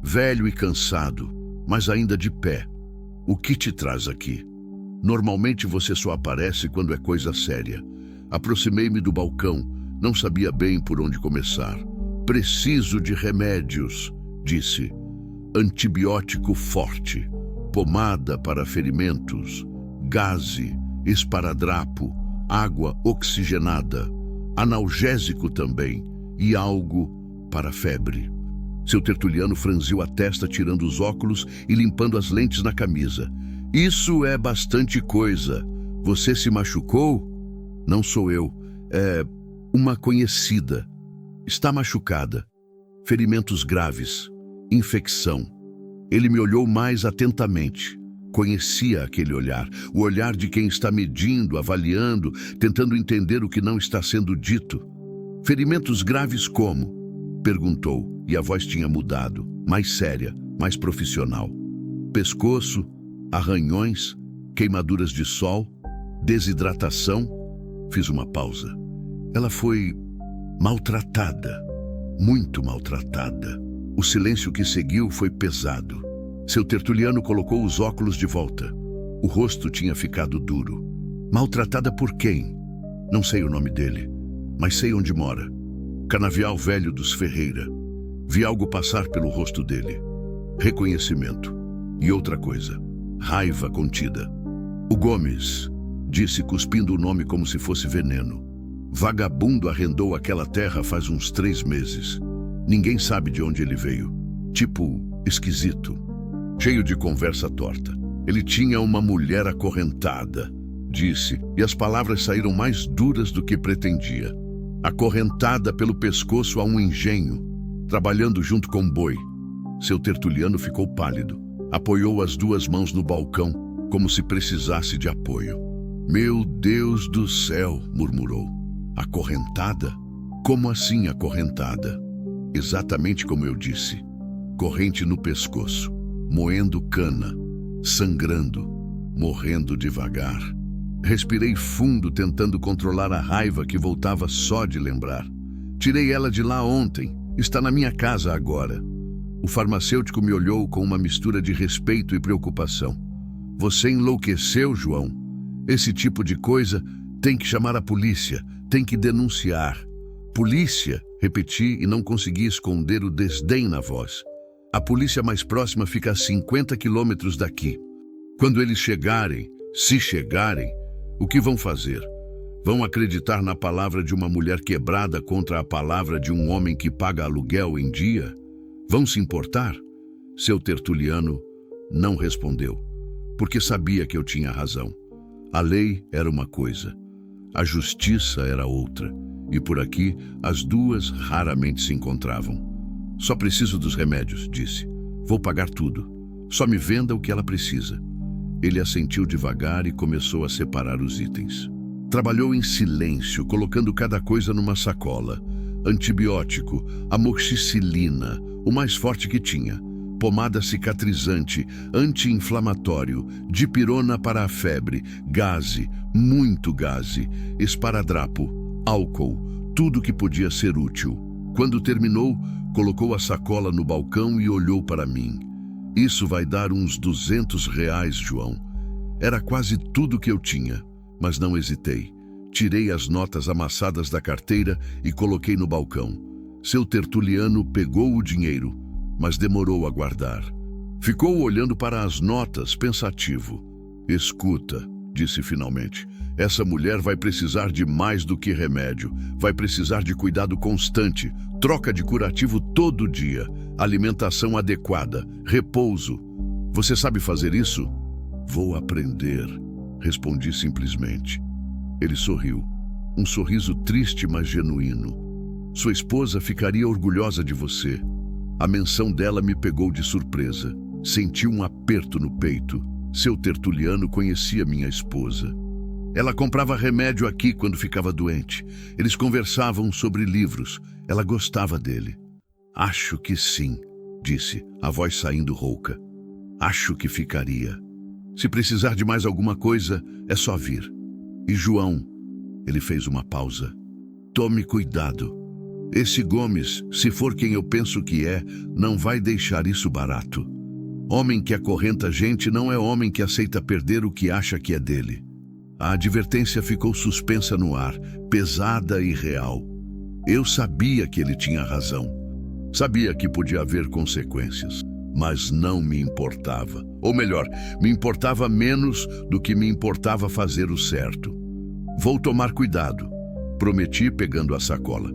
"Velho e cansado, mas ainda de pé." "O que te traz aqui?" "Normalmente você só aparece quando é coisa séria." Aproximei-me do balcão, não sabia bem por onde começar. "Preciso de remédios", disse. "Antibiótico forte, pomada para ferimentos, gaze, esparadrapo, água oxigenada, analgésico também e algo para febre." Seu Tertuliano franziu a testa, tirando os óculos e limpando as lentes na camisa. "Isso é bastante coisa. Você se machucou?" "Não sou eu. É uma conhecida. Está machucada. Ferimentos graves. Infecção." Ele me olhou mais atentamente. Conhecia aquele olhar, o olhar de quem está medindo, avaliando, tentando entender o que não está sendo dito. "Ferimentos graves como?" perguntou, e a voz tinha mudado, mais séria, mais profissional. "Pescoço, arranhões, queimaduras de sol, desidratação." Fiz uma pausa. "Ela foi maltratada, muito maltratada." O silêncio que seguiu foi pesado. Seu Tertuliano colocou os óculos de volta. O rosto tinha ficado duro. "Maltratada por quem?" "Não sei o nome dele, mas sei onde mora. Canavial Velho dos Ferreira." Vi algo passar pelo rosto dele. Reconhecimento. E outra coisa. Raiva contida. "O Gomes", disse, cuspindo o nome como se fosse veneno. "Vagabundo arrendou aquela terra faz uns 3 meses. Ninguém sabe de onde ele veio. Tipo, esquisito. Cheio de conversa torta. Ele tinha uma mulher acorrentada", disse, e as palavras saíram mais duras do que pretendia. "Acorrentada pelo pescoço a um engenho, trabalhando junto com um boi." Seu Tertuliano ficou pálido. Apoiou as 2 mãos no balcão, como se precisasse de apoio. "Meu Deus do céu", murmurou. "Acorrentada? Como assim acorrentada?" "Exatamente como eu disse. Corrente no pescoço, moendo cana, sangrando, morrendo devagar." Respirei fundo, tentando controlar a raiva que voltava só de lembrar. "Tirei ela de lá ontem. Está na minha casa agora." O farmacêutico me olhou com uma mistura de respeito e preocupação. "Você enlouqueceu, João? Esse tipo de coisa tem que chamar a polícia, tem que denunciar." "Polícia?", repeti e não consegui esconder o desdém na voz. "A polícia mais próxima fica a 50 quilômetros daqui. Quando eles chegarem, se chegarem, o que vão fazer? Vão acreditar na palavra de uma mulher quebrada contra a palavra de um homem que paga aluguel em dia? Vão se importar?" Seu Tertuliano não respondeu, porque sabia que eu tinha razão. A lei era uma coisa, a justiça era outra, e por aqui as duas raramente se encontravam. "Só preciso dos remédios", disse. "Vou pagar tudo. Só me venda o que ela precisa." Ele assentiu devagar e começou a separar os itens. Trabalhou em silêncio, colocando cada coisa numa sacola. Antibiótico, amoxicilina, o mais forte que tinha. pomada cicatrizante, anti-inflamatório, dipirona para a febre, gaze, muito gaze, esparadrapo, álcool, tudo que podia ser útil. Quando terminou, colocou a sacola no balcão e olhou para mim. Isso vai dar uns R$ 200, João. Era quase tudo que eu tinha, mas não hesitei. Tirei as notas amassadas da carteira e coloquei no balcão. Seu tertuliano pegou o dinheiro, mas demorou a guardar. Ficou olhando para as notas, pensativo. Escuta, disse finalmente, essa mulher vai precisar de mais do que remédio. Vai precisar de cuidado constante, troca de curativo todo dia, alimentação adequada, repouso. Você sabe fazer isso? Vou aprender, respondi simplesmente. Ele sorriu, um sorriso triste, mas genuíno. Sua esposa ficaria orgulhosa de você. A menção dela me pegou de surpresa. Senti um aperto no peito. Seu tertuliano conhecia minha esposa. Ela comprava remédio aqui quando ficava doente. Eles conversavam sobre livros. Ela gostava dele. Acho que sim, disse, a voz saindo rouca. Acho que ficaria. Se precisar de mais alguma coisa, é só vir. E João, ele fez uma pausa. Tome cuidado. Esse Gomes, se for quem eu penso que é, não vai deixar isso barato. Homem que acorrenta gente não é homem que aceita perder o que acha que é dele. A advertência ficou suspensa no ar, pesada e real. Eu sabia que ele tinha razão. Sabia que podia haver consequências, mas não me importava. Ou melhor, me importava menos do que me importava fazer o certo. Vou tomar cuidado, prometi pegando a sacola.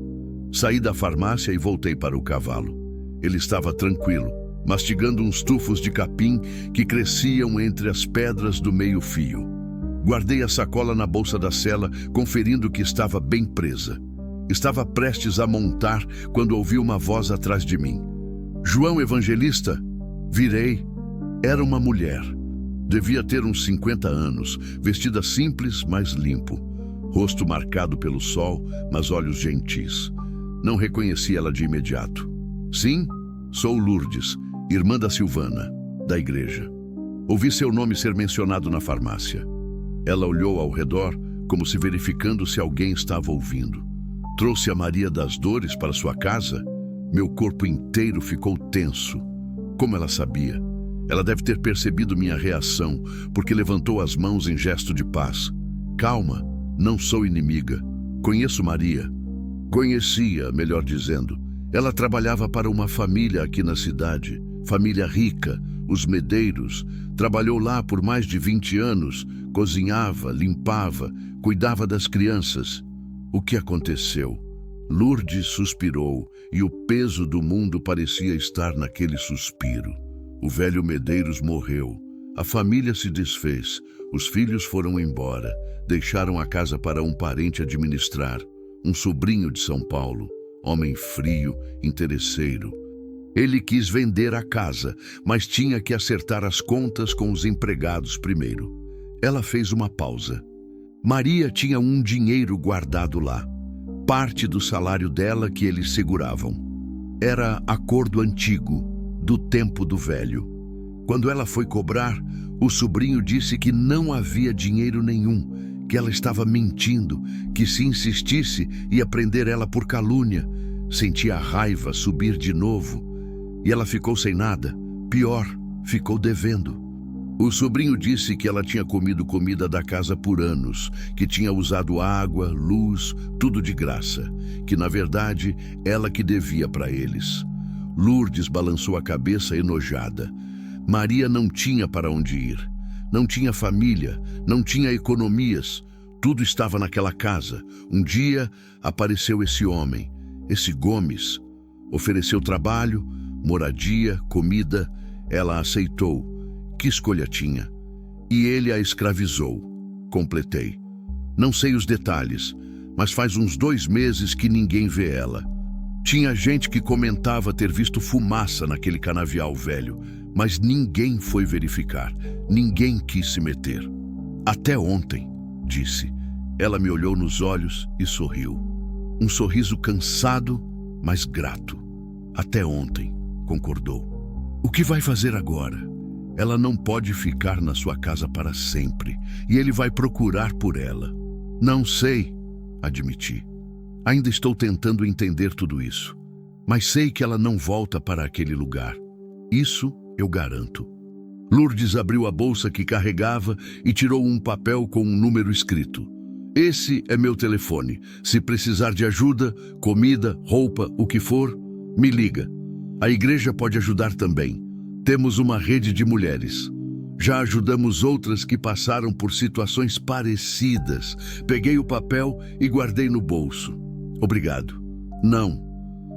Saí da farmácia e voltei para o cavalo. Ele estava tranquilo, mastigando uns tufos de capim que cresciam entre as pedras do meio-fio. Guardei a sacola na bolsa da sela, conferindo que estava bem presa. Estava prestes a montar quando ouvi uma voz atrás de mim. João Evangelista? Virei. Era uma mulher. Devia ter uns 50 anos, vestida simples, mas limpo. Rosto marcado pelo sol, mas olhos gentis. Não reconheci ela de imediato. Sim, sou Lourdes, irmã da Silvana, da igreja. Ouvi seu nome ser mencionado na farmácia. Ela olhou ao redor, como se verificando se alguém estava ouvindo. Trouxe a Maria das Dores para sua casa? Meu corpo inteiro ficou tenso. Como ela sabia? Ela deve ter percebido minha reação, porque levantou as mãos em gesto de paz. Calma, não sou inimiga. Conheço Maria. Conhecia, melhor dizendo. Ela trabalhava para uma família aqui na cidade, família rica, os Medeiros. Trabalhou lá por mais de 20 anos, cozinhava, limpava, cuidava das crianças. O que aconteceu? Lourdes suspirou e o peso do mundo parecia estar naquele suspiro. O velho Medeiros morreu. A família se desfez. Os filhos foram embora. Deixaram a casa para um parente administrar. Um sobrinho de São Paulo, homem frio, interesseiro. Ele quis vender a casa, mas tinha que acertar as contas com os empregados primeiro. Ela fez uma pausa. Maria tinha um dinheiro guardado lá, parte do salário dela que eles seguravam. Era acordo antigo, do tempo do velho. Quando ela foi cobrar, o sobrinho disse que não havia dinheiro nenhum, que ela estava mentindo, que se insistisse ia prender ela por calúnia. Sentia a raiva subir de novo. E ela ficou sem nada. Pior, ficou devendo. O sobrinho disse que ela tinha comido comida da casa por anos, que tinha usado água, luz, tudo de graça, que na verdade ela que devia para eles. Lourdes balançou a cabeça enojada. Maria não tinha para onde ir. Não tinha família, não tinha economias. Tudo estava naquela casa. Um dia apareceu esse homem, esse Gomes. Ofereceu trabalho, moradia, comida. Ela aceitou. Que escolha tinha? E ele a escravizou. Completei. Não sei os detalhes, mas faz uns 2 meses que ninguém vê ela. Tinha gente que comentava ter visto fumaça naquele canavial velho, mas ninguém foi verificar, ninguém quis se meter. Até ontem, disse. Ela me olhou nos olhos e sorriu. Um sorriso cansado, mas grato. Até ontem, concordou. O que vai fazer agora? Ela não pode ficar na sua casa para sempre, e ele vai procurar por ela. Não sei, admiti. Ainda estou tentando entender tudo isso, mas sei que ela não volta para aquele lugar. Isso eu garanto. Lourdes abriu a bolsa que carregava e tirou um papel com um número escrito. Esse é meu telefone. Se precisar de ajuda, comida, roupa, o que for, me liga. A igreja pode ajudar também. Temos uma rede de mulheres. Já ajudamos outras que passaram por situações parecidas. Peguei o papel e guardei no bolso. Obrigado. Não.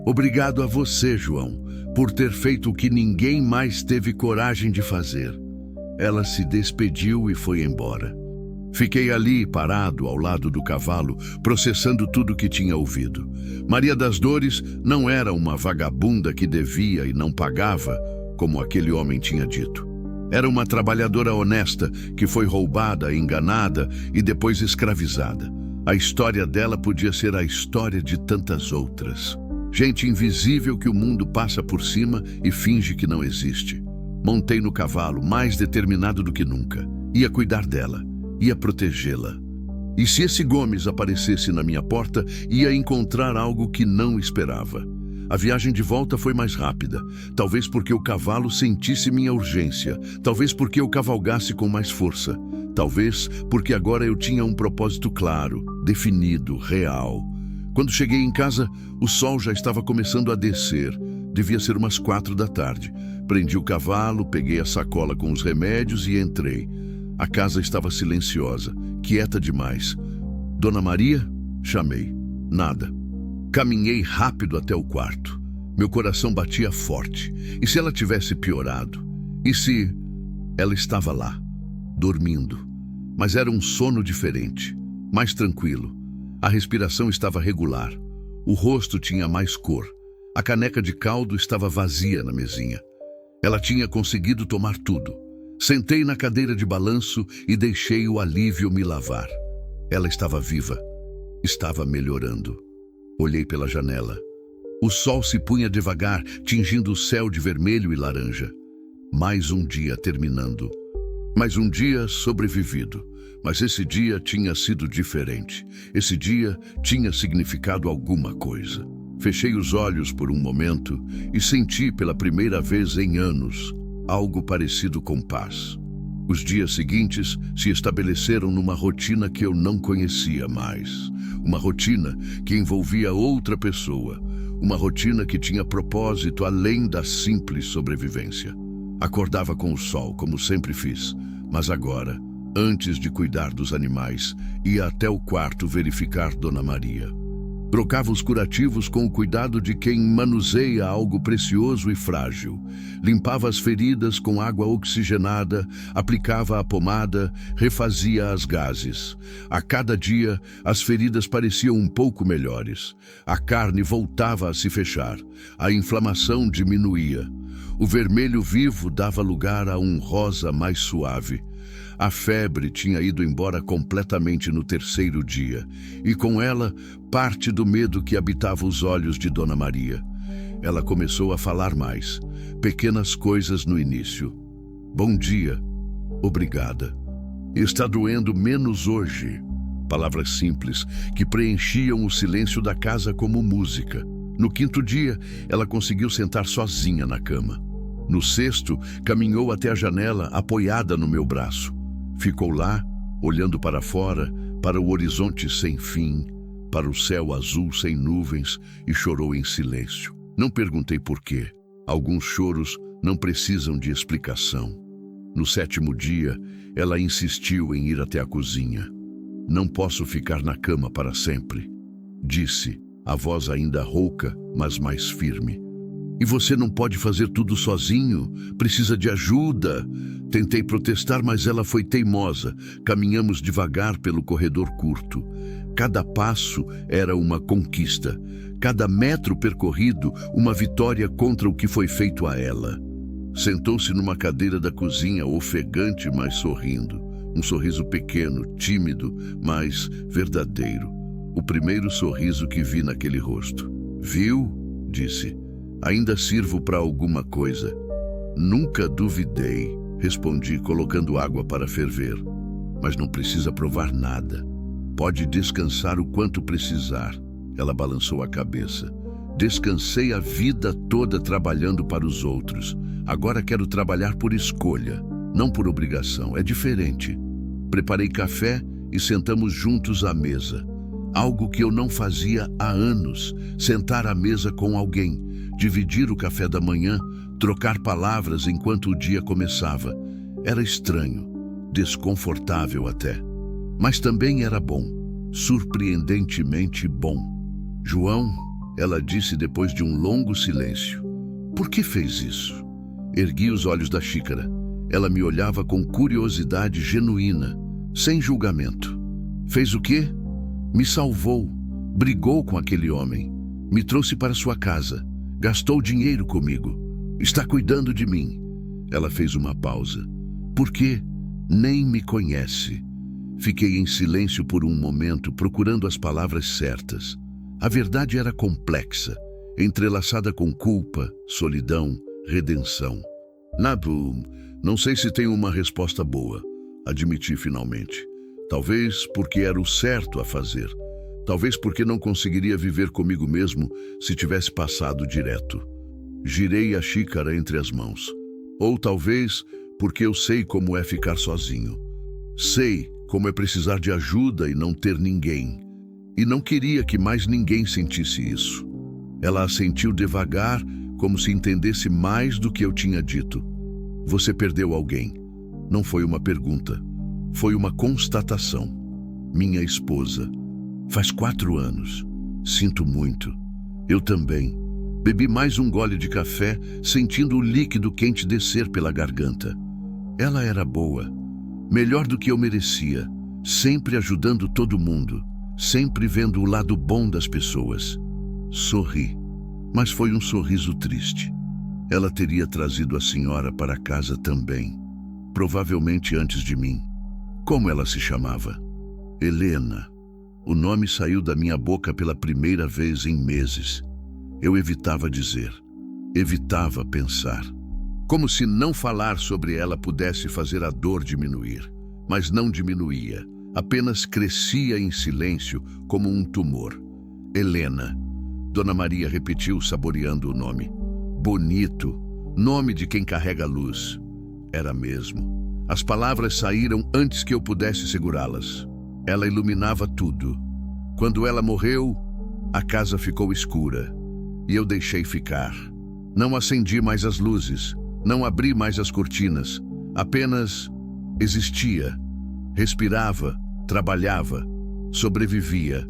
Obrigado a você, João, por ter feito o que ninguém mais teve coragem de fazer. Ela se despediu e foi embora. Fiquei ali, parado, ao lado do cavalo, processando tudo o que tinha ouvido. Maria das Dores não era uma vagabunda que devia e não pagava, como aquele homem tinha dito. Era uma trabalhadora honesta que foi roubada, enganada e depois escravizada. A história dela podia ser a história de tantas outras. Gente invisível que o mundo passa por cima e finge que não existe. Montei no cavalo, mais determinado do que nunca. Ia cuidar dela, ia protegê-la. E se esse Gomes aparecesse na minha porta, ia encontrar algo que não esperava. A viagem de volta foi mais rápida, talvez porque o cavalo sentisse minha urgência, talvez porque eu cavalgasse com mais força, talvez porque agora eu tinha um propósito claro, definido, real. Quando cheguei em casa, o sol já estava começando a descer. Devia ser umas 4 da tarde. Prendi o cavalo, peguei a sacola com os remédios e entrei. A casa estava silenciosa, quieta demais. Dona Maria? Chamei. Nada. Caminhei rápido até o quarto. Meu coração batia forte. E se ela tivesse piorado? E se... Ela estava lá, dormindo. Mas era um sono diferente, mais tranquilo. A respiração estava regular. O rosto tinha mais cor. A caneca de caldo estava vazia na mesinha. Ela tinha conseguido tomar tudo. Sentei na cadeira de balanço e deixei o alívio me lavar. Ela estava viva. Estava melhorando. Olhei pela janela. O sol se punha devagar, tingindo o céu de vermelho e laranja. Mais um dia terminando. Mais um dia sobrevivido. Mas esse dia tinha sido diferente. Esse dia tinha significado alguma coisa. Fechei os olhos por um momento e senti pela primeira vez em anos algo parecido com paz. Os dias seguintes se estabeleceram numa rotina que eu não conhecia mais. Uma rotina que envolvia outra pessoa. Uma rotina que tinha propósito além da simples sobrevivência. Acordava com o sol, como sempre fiz, mas agora, antes de cuidar dos animais, ia até o quarto verificar Dona Maria. Trocava os curativos com o cuidado de quem manuseia algo precioso e frágil. Limpava as feridas com água oxigenada, aplicava a pomada, refazia as gases. A cada dia, as feridas pareciam um pouco melhores. A carne voltava a se fechar. A inflamação diminuía. O vermelho vivo dava lugar a um rosa mais suave. A febre tinha ido embora completamente no 3º dia, e com ela, parte do medo que habitava os olhos de Dona Maria. Ela começou a falar mais, pequenas coisas no início. Bom dia, obrigada. Está doendo menos hoje. Palavras simples que preenchiam o silêncio da casa como música. No 5º dia, ela conseguiu sentar sozinha na cama. No 6º, caminhou até a janela apoiada no meu braço. Ficou lá, olhando para fora, para o horizonte sem fim, para o céu azul sem nuvens, e chorou em silêncio. Não perguntei por quê. Alguns choros não precisam de explicação. No 7º dia, ela insistiu em ir até a cozinha. Não posso ficar na cama para sempre, disse, a voz ainda rouca, mas mais firme. E você não pode fazer tudo sozinho, precisa de ajuda. Tentei protestar, mas ela foi teimosa. Caminhamos devagar pelo corredor curto. Cada passo era uma conquista. Cada metro percorrido, uma vitória contra o que foi feito a ela. Sentou-se numa cadeira da cozinha, ofegante, mas sorrindo. Um sorriso pequeno, tímido, mas verdadeiro. O primeiro sorriso que vi naquele rosto. Viu? Disse. Ainda sirvo para alguma coisa. Nunca duvidei, respondi, colocando água para ferver. Mas não precisa provar nada. Pode descansar o quanto precisar. Ela balançou a cabeça. Descansei a vida toda trabalhando para os outros. Agora quero trabalhar por escolha, não por obrigação. É diferente. Preparei café e sentamos juntos à mesa. Algo que eu não fazia há anos. Sentar à mesa com alguém, dividir o café da manhã, trocar palavras enquanto o dia começava. Era estranho, desconfortável até. Mas também era bom, surpreendentemente bom. João, ela disse depois de um longo silêncio. Por que fez isso? Ergui os olhos da xícara. Ela me olhava com curiosidade genuína, sem julgamento. Fez o quê? Me salvou, brigou com aquele homem, me trouxe para sua casa, gastou dinheiro comigo, está cuidando de mim. Ela fez uma pausa. Por quê? Nem me conhece. Fiquei em silêncio por um momento, procurando as palavras certas. A verdade era complexa, entrelaçada com culpa, solidão, redenção. Nabu, não sei se tenho uma resposta boa, admiti finalmente. Talvez porque era o certo a fazer. Talvez porque não conseguiria viver comigo mesmo se tivesse passado direto. Girei a xícara entre as mãos. Ou talvez porque eu sei como é ficar sozinho. Sei como é precisar de ajuda e não ter ninguém. E não queria que mais ninguém sentisse isso. Ela assentiu devagar, como se entendesse mais do que eu tinha dito. Você perdeu alguém. Não foi uma pergunta. Foi uma constatação. Minha esposa. Faz 4 anos. Sinto muito. Eu também. Bebi mais um gole de café, sentindo o líquido quente descer pela garganta. Ela era boa. Melhor do que eu merecia. Sempre ajudando todo mundo. Sempre vendo o lado bom das pessoas. Sorri. Mas foi um sorriso triste. Ela teria trazido a senhora para casa também. Provavelmente antes de mim. Como ela se chamava? Helena. O nome saiu da minha boca pela primeira vez em meses. Eu evitava dizer. Evitava pensar. Como se não falar sobre ela pudesse fazer a dor diminuir. Mas não diminuía. Apenas crescia em silêncio como um tumor. Helena. Dona Maria repetiu, saboreando o nome. Bonito. Nome de quem carrega luz. Era mesmo. As palavras saíram antes que eu pudesse segurá-las. Ela iluminava tudo. Quando ela morreu, a casa ficou escura. E eu deixei ficar. Não acendi mais as luzes. Não abri mais as cortinas. Apenas existia. Respirava, trabalhava, sobrevivia,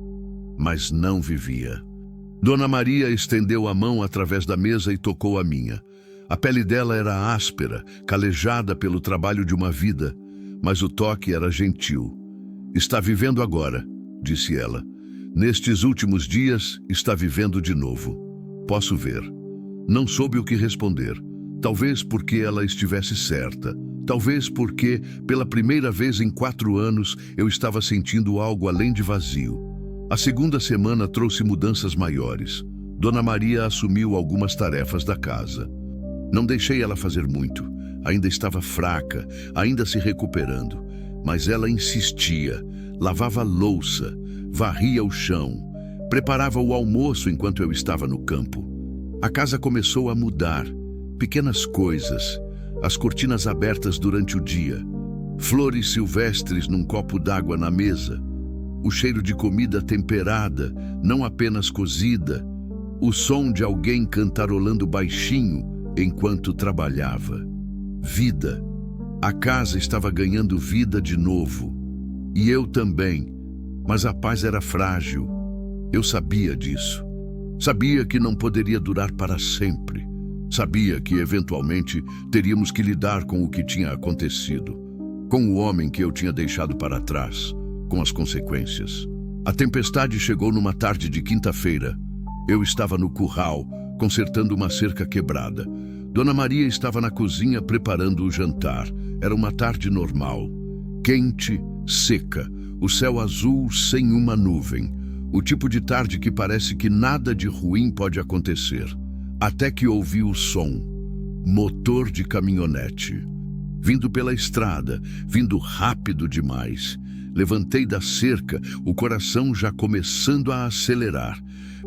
mas não vivia. Dona Maria estendeu a mão através da mesa e tocou a minha. A pele dela era áspera, calejada pelo trabalho de uma vida, mas o toque era gentil. Está vivendo agora, disse ela. Nestes últimos dias, está vivendo de novo. Posso ver. Não soube o que responder. Talvez porque ela estivesse certa. Talvez porque, pela primeira vez em 4 anos, eu estava sentindo algo além de vazio. A segunda semana trouxe mudanças maiores. Dona Maria assumiu algumas tarefas da casa. Não deixei ela fazer muito. Ainda estava fraca, ainda se recuperando. Mas ela insistia, lavava a louça, varria o chão, preparava o almoço enquanto eu estava no campo. A casa começou a mudar. Pequenas coisas, as cortinas abertas durante o dia, flores silvestres num copo d'água na mesa, o cheiro de comida temperada, não apenas cozida, o som de alguém cantarolando baixinho enquanto trabalhava. Vida. A casa estava ganhando vida de novo. E eu também. Mas a paz era frágil. Eu sabia disso. Sabia que não poderia durar para sempre. Sabia que, eventualmente, teríamos que lidar com o que tinha acontecido. Com o homem que eu tinha deixado para trás. Com as consequências. A tempestade chegou numa tarde de quinta-feira. Eu estava no curral, consertando uma cerca quebrada. Dona Maria estava na cozinha preparando o jantar. Era uma tarde normal. Quente, seca, o céu azul sem uma nuvem. O tipo de tarde que parece que nada de ruim pode acontecer. Até que ouvi o som. Motor de caminhonete. Vindo pela estrada, vindo rápido demais. Levantei da cerca, o coração já começando a acelerar.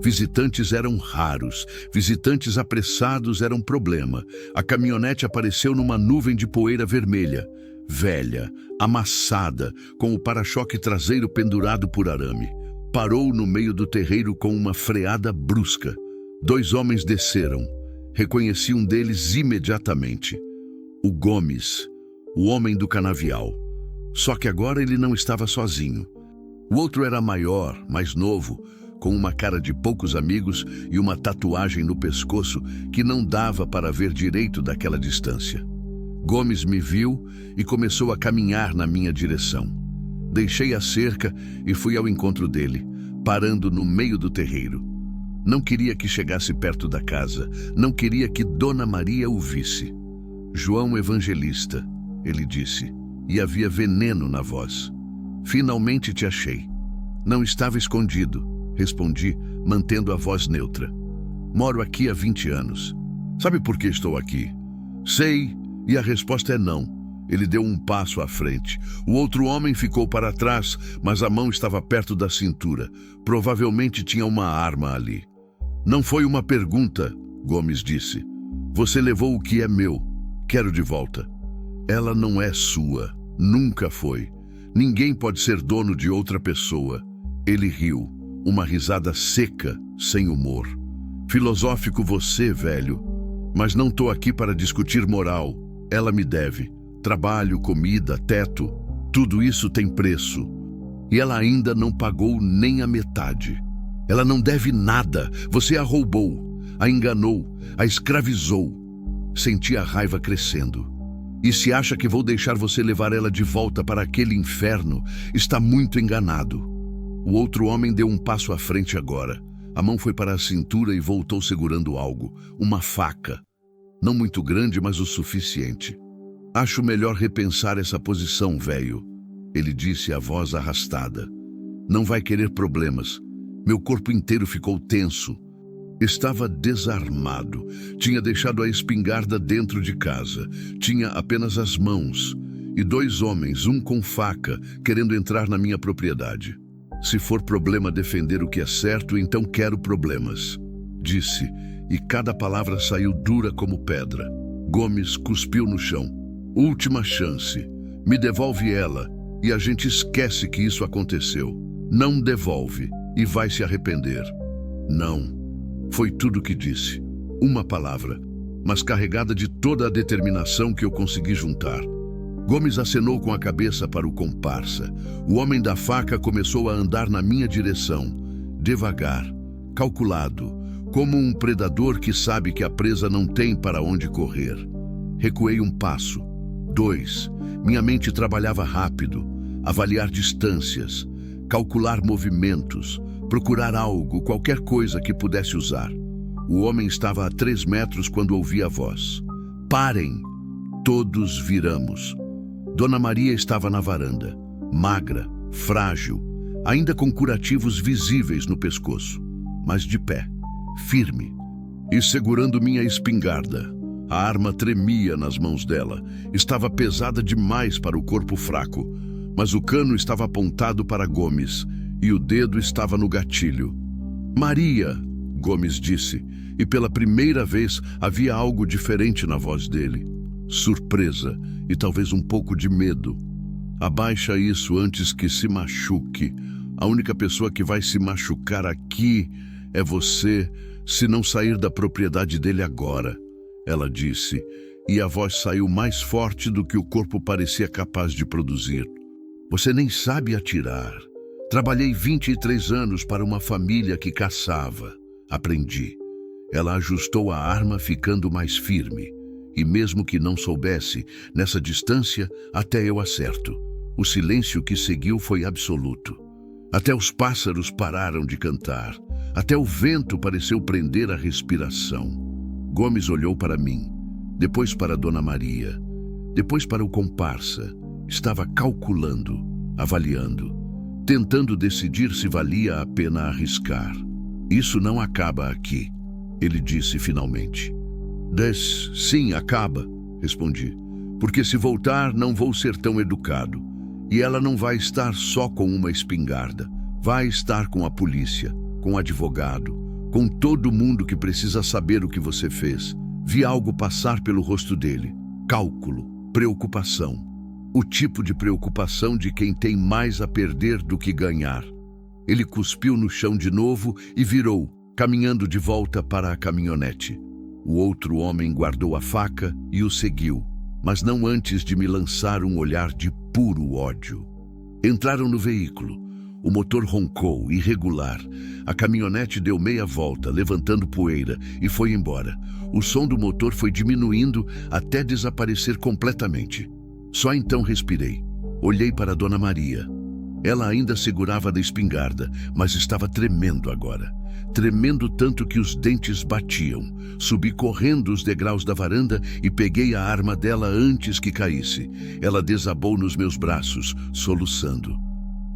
Visitantes eram raros, visitantes apressados eram problema. A caminhonete apareceu numa nuvem de poeira vermelha, velha, amassada, com o para-choque traseiro pendurado por arame. Parou no meio do terreiro com uma freada brusca. 2 homens desceram. Reconheci um deles imediatamente. O Gomes, o homem do canavial. Só que agora ele não estava sozinho. O outro era maior, mais novo, com uma cara de poucos amigos e uma tatuagem no pescoço que não dava para ver direito daquela distância. Gomes me viu e começou a caminhar na minha direção. Deixei a cerca e fui ao encontro dele, parando no meio do terreiro. Não queria que chegasse perto da casa, não queria que Dona Maria o visse. João Evangelista, ele disse, e havia veneno na voz. Finalmente te achei. Não estava escondido, respondi, mantendo a voz neutra. Moro aqui há 20 anos. Sabe por que estou aqui? Sei, e a resposta é não. Ele deu um passo à frente. O outro homem ficou para trás, mas a mão estava perto da cintura. Provavelmente tinha uma arma ali. Não foi uma pergunta, Gomes disse. Você levou o que é meu. Quero de volta. Ela não é sua. Nunca foi. Ninguém pode ser dono de outra pessoa. Ele riu. Uma risada seca, sem humor. Filosófico você, velho. Mas não tô aqui para discutir moral. Ela me deve. Trabalho, comida, teto. Tudo isso tem preço. E ela ainda não pagou nem a metade. Ela não deve nada. Você a roubou, a enganou, a escravizou. Senti a raiva crescendo. E se acha que vou deixar você levar ela de volta para aquele inferno, está muito enganado. O outro homem deu um passo à frente agora. A mão foi para a cintura e voltou segurando algo, uma faca. Não muito grande, mas o suficiente. Acho melhor repensar essa posição, velho. Ele disse, a voz arrastada. Não vai querer problemas. Meu corpo inteiro ficou tenso. Estava desarmado. Tinha deixado a espingarda dentro de casa. Tinha apenas as mãos. E 2 homens, um com faca, querendo entrar na minha propriedade. Se for problema defender o que é certo, então quero problemas. Disse, e cada palavra saiu dura como pedra. Gomes cuspiu no chão. Última chance. Me devolve ela. E a gente esquece que isso aconteceu. Não devolve. E vai se arrepender. Não. Foi tudo o que disse. Uma palavra, mas carregada de toda a determinação que eu consegui juntar. Gomes acenou com a cabeça para o comparsa. O homem da faca começou a andar na minha direção, devagar, calculado, como um predador que sabe que a presa não tem para onde correr. Recuei um passo, 2. Minha mente trabalhava rápido, avaliar distâncias, calcular movimentos, procurar algo, qualquer coisa que pudesse usar. O homem estava a 3 metros quando ouvi a voz. Parem! Todos viramos. Dona Maria estava na varanda, magra, frágil, ainda com curativos visíveis no pescoço, mas de pé, firme, e segurando minha espingarda. A arma tremia nas mãos dela. Estava pesada demais para o corpo fraco, mas o cano estava apontado para Gomes e o dedo estava no gatilho. Maria, Gomes disse, e pela primeira vez havia algo diferente na voz dele. Surpresa e talvez um pouco de medo. Abaixa isso antes que se machuque. A única pessoa que vai se machucar aqui é você, se não sair da propriedade dele agora, ela disse, e a voz saiu mais forte do que o corpo parecia capaz de produzir. Você nem sabe atirar. Trabalhei 23 anos para uma família que caçava. Aprendi. Ela ajustou a arma ficando mais firme. E mesmo que não soubesse, nessa distância, até eu acerto. O silêncio que seguiu foi absoluto. Até os pássaros pararam de cantar. Até o vento pareceu prender a respiração. Gomes olhou para mim, depois para Dona Maria, depois para o comparsa. Estava calculando, avaliando, tentando decidir se valia a pena arriscar. Isso não acaba aqui, ele disse finalmente. Sim, acaba, respondi. Porque se voltar, não vou ser tão educado. E ela não vai estar só com uma espingarda. Vai estar com a polícia, com o advogado, com todo mundo que precisa saber o que você fez. Vi algo passar pelo rosto dele. Cálculo, preocupação. O tipo de preocupação de quem tem mais a perder do que ganhar. Ele cuspiu no chão de novo e virou, caminhando de volta para a caminhonete. O outro homem guardou a faca e o seguiu, mas não antes de me lançar um olhar de puro ódio. Entraram no veículo. O motor roncou, irregular. A caminhonete deu meia volta, levantando poeira, e foi embora. O som do motor foi diminuindo até desaparecer completamente. Só então respirei. Olhei para Dona Maria. Ela ainda segurava da espingarda, mas estava tremendo agora. Tremendo tanto que os dentes batiam. Subi correndo os degraus da varanda e peguei a arma dela antes que caísse. Ela desabou nos meus braços, soluçando.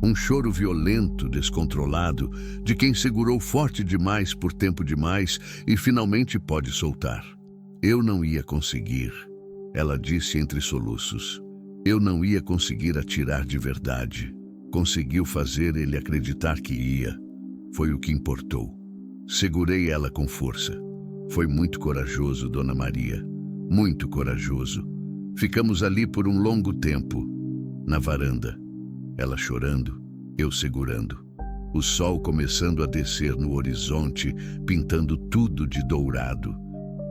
Um choro violento, descontrolado, de quem segurou forte demais por tempo demais e finalmente pode soltar. Eu não ia conseguir, ela disse entre soluços. Eu não ia conseguir atirar de verdade. Conseguiu fazer ele acreditar que ia. Foi o que importou. Segurei ela com força. Foi muito corajoso, Dona Maria. Muito corajoso. Ficamos ali por um longo tempo, na varanda. Ela chorando, eu segurando. O sol começando a descer no horizonte, pintando tudo de dourado.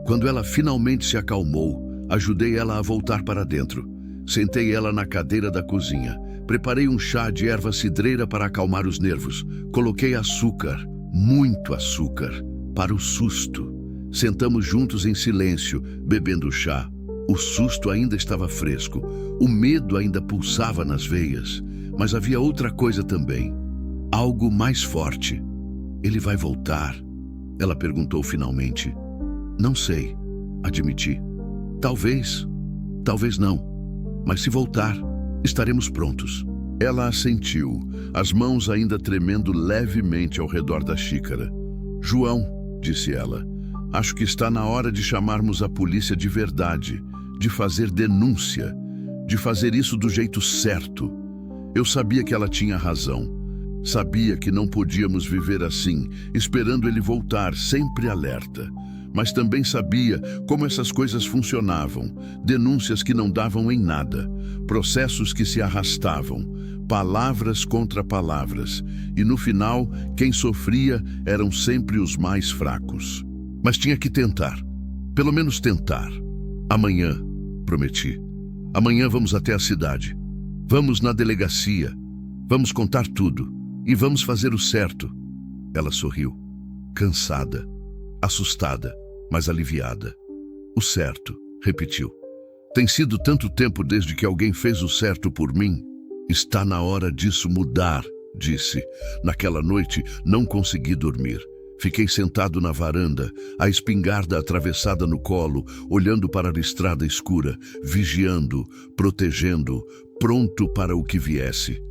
Quando ela finalmente se acalmou, ajudei ela a voltar para dentro. Sentei ela na cadeira da cozinha. Preparei um chá de erva cidreira para acalmar os nervos. Coloquei açúcar, muito açúcar, para o susto. Sentamos juntos em silêncio, bebendo chá. O susto ainda estava fresco. O medo ainda pulsava nas veias. Mas havia outra coisa também. Algo mais forte. Ele vai voltar? Ela perguntou finalmente. Não sei, admiti. Talvez, talvez não. Mas se voltar, estaremos prontos. Ela assentiu, as mãos ainda tremendo levemente ao redor da xícara. João, disse ela, acho que está na hora de chamarmos a polícia de verdade, de fazer denúncia, de fazer isso do jeito certo. Eu sabia que ela tinha razão. Sabia que não podíamos viver assim, esperando ele voltar, sempre alerta. Mas também sabia como essas coisas funcionavam. Denúncias que não davam em nada. Processos que se arrastavam. Palavras contra palavras. E no final, quem sofria eram sempre os mais fracos. Mas tinha que tentar. Pelo menos tentar. Amanhã, prometi. Amanhã vamos até a cidade. Vamos na delegacia. Vamos contar tudo. E vamos fazer o certo. Ela sorriu. Cansada. Assustada, mas aliviada. O certo, repetiu. Tem sido tanto tempo desde que alguém fez o certo por mim. Está na hora disso mudar, disse. Naquela noite, não consegui dormir. Fiquei sentado na varanda, a espingarda atravessada no colo, olhando para a estrada escura, vigiando, protegendo, pronto para o que viesse.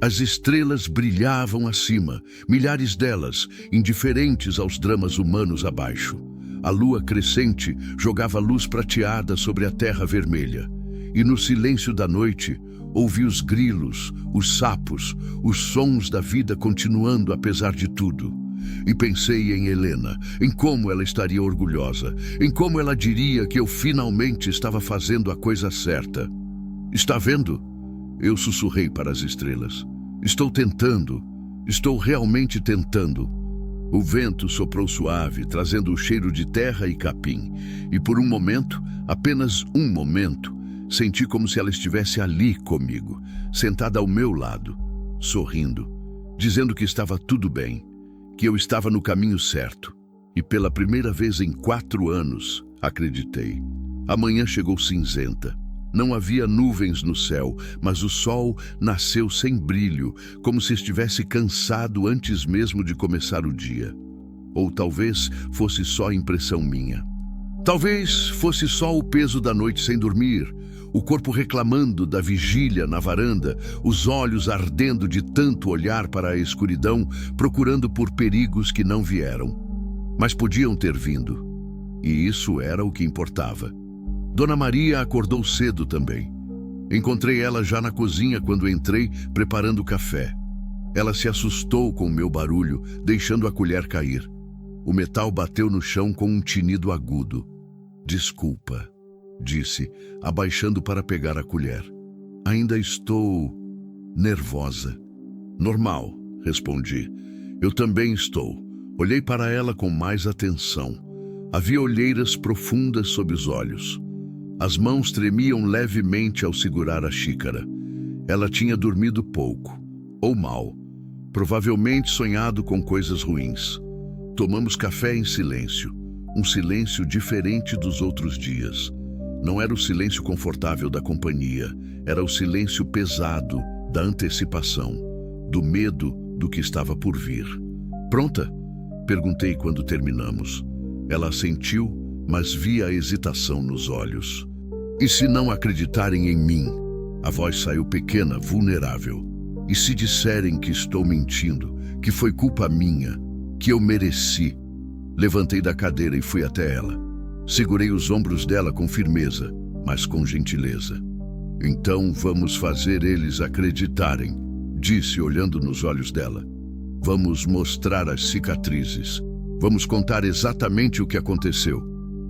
As estrelas brilhavam acima, milhares delas, indiferentes aos dramas humanos abaixo. A lua crescente jogava luz prateada sobre a terra vermelha. E no silêncio da noite, ouvi os grilos, os sapos, os sons da vida continuando apesar de tudo. E pensei em Helena, em como ela estaria orgulhosa, em como ela diria que eu finalmente estava fazendo a coisa certa. Está vendo? Eu sussurrei para as estrelas. Estou tentando. Estou realmente tentando. O vento soprou suave, trazendo o cheiro de terra e capim. E por um momento, apenas um momento, senti como se ela estivesse ali comigo, sentada ao meu lado, sorrindo, dizendo que estava tudo bem, que eu estava no caminho certo. E pela primeira vez em 4 anos, acreditei. A manhã chegou cinzenta. Não havia nuvens no céu, mas o sol nasceu sem brilho, como se estivesse cansado antes mesmo de começar o dia. Ou talvez fosse só impressão minha. Talvez fosse só o peso da noite sem dormir, o corpo reclamando da vigília na varanda, os olhos ardendo de tanto olhar para a escuridão, procurando por perigos que não vieram. Mas podiam ter vindo. E isso era o que importava. Dona Maria acordou cedo também. Encontrei ela já na cozinha quando entrei, preparando café. Ela se assustou com o meu barulho, deixando a colher cair. O metal bateu no chão com um tinido agudo. Desculpa, disse, abaixando para pegar a colher. Ainda estou nervosa. Normal, respondi. Eu também estou. Olhei para ela com mais atenção. Havia olheiras profundas sob os olhos. As mãos tremiam levemente ao segurar a xícara. Ela tinha dormido pouco, ou mal. Provavelmente sonhado com coisas ruins. Tomamos café em silêncio. Um silêncio diferente dos outros dias. Não era o silêncio confortável da companhia. Era o silêncio pesado da antecipação, do medo do que estava por vir. Pronta? Perguntei quando terminamos. Ela assentiu, mas vi a hesitação nos olhos. E se não acreditarem em mim? A voz saiu pequena, vulnerável. E se disserem que estou mentindo, que foi culpa minha, que eu mereci? Levantei da cadeira e fui até ela. Segurei os ombros dela com firmeza, mas com gentileza. Então vamos fazer eles acreditarem, disse olhando nos olhos dela. Vamos mostrar as cicatrizes. Vamos contar exatamente o que aconteceu.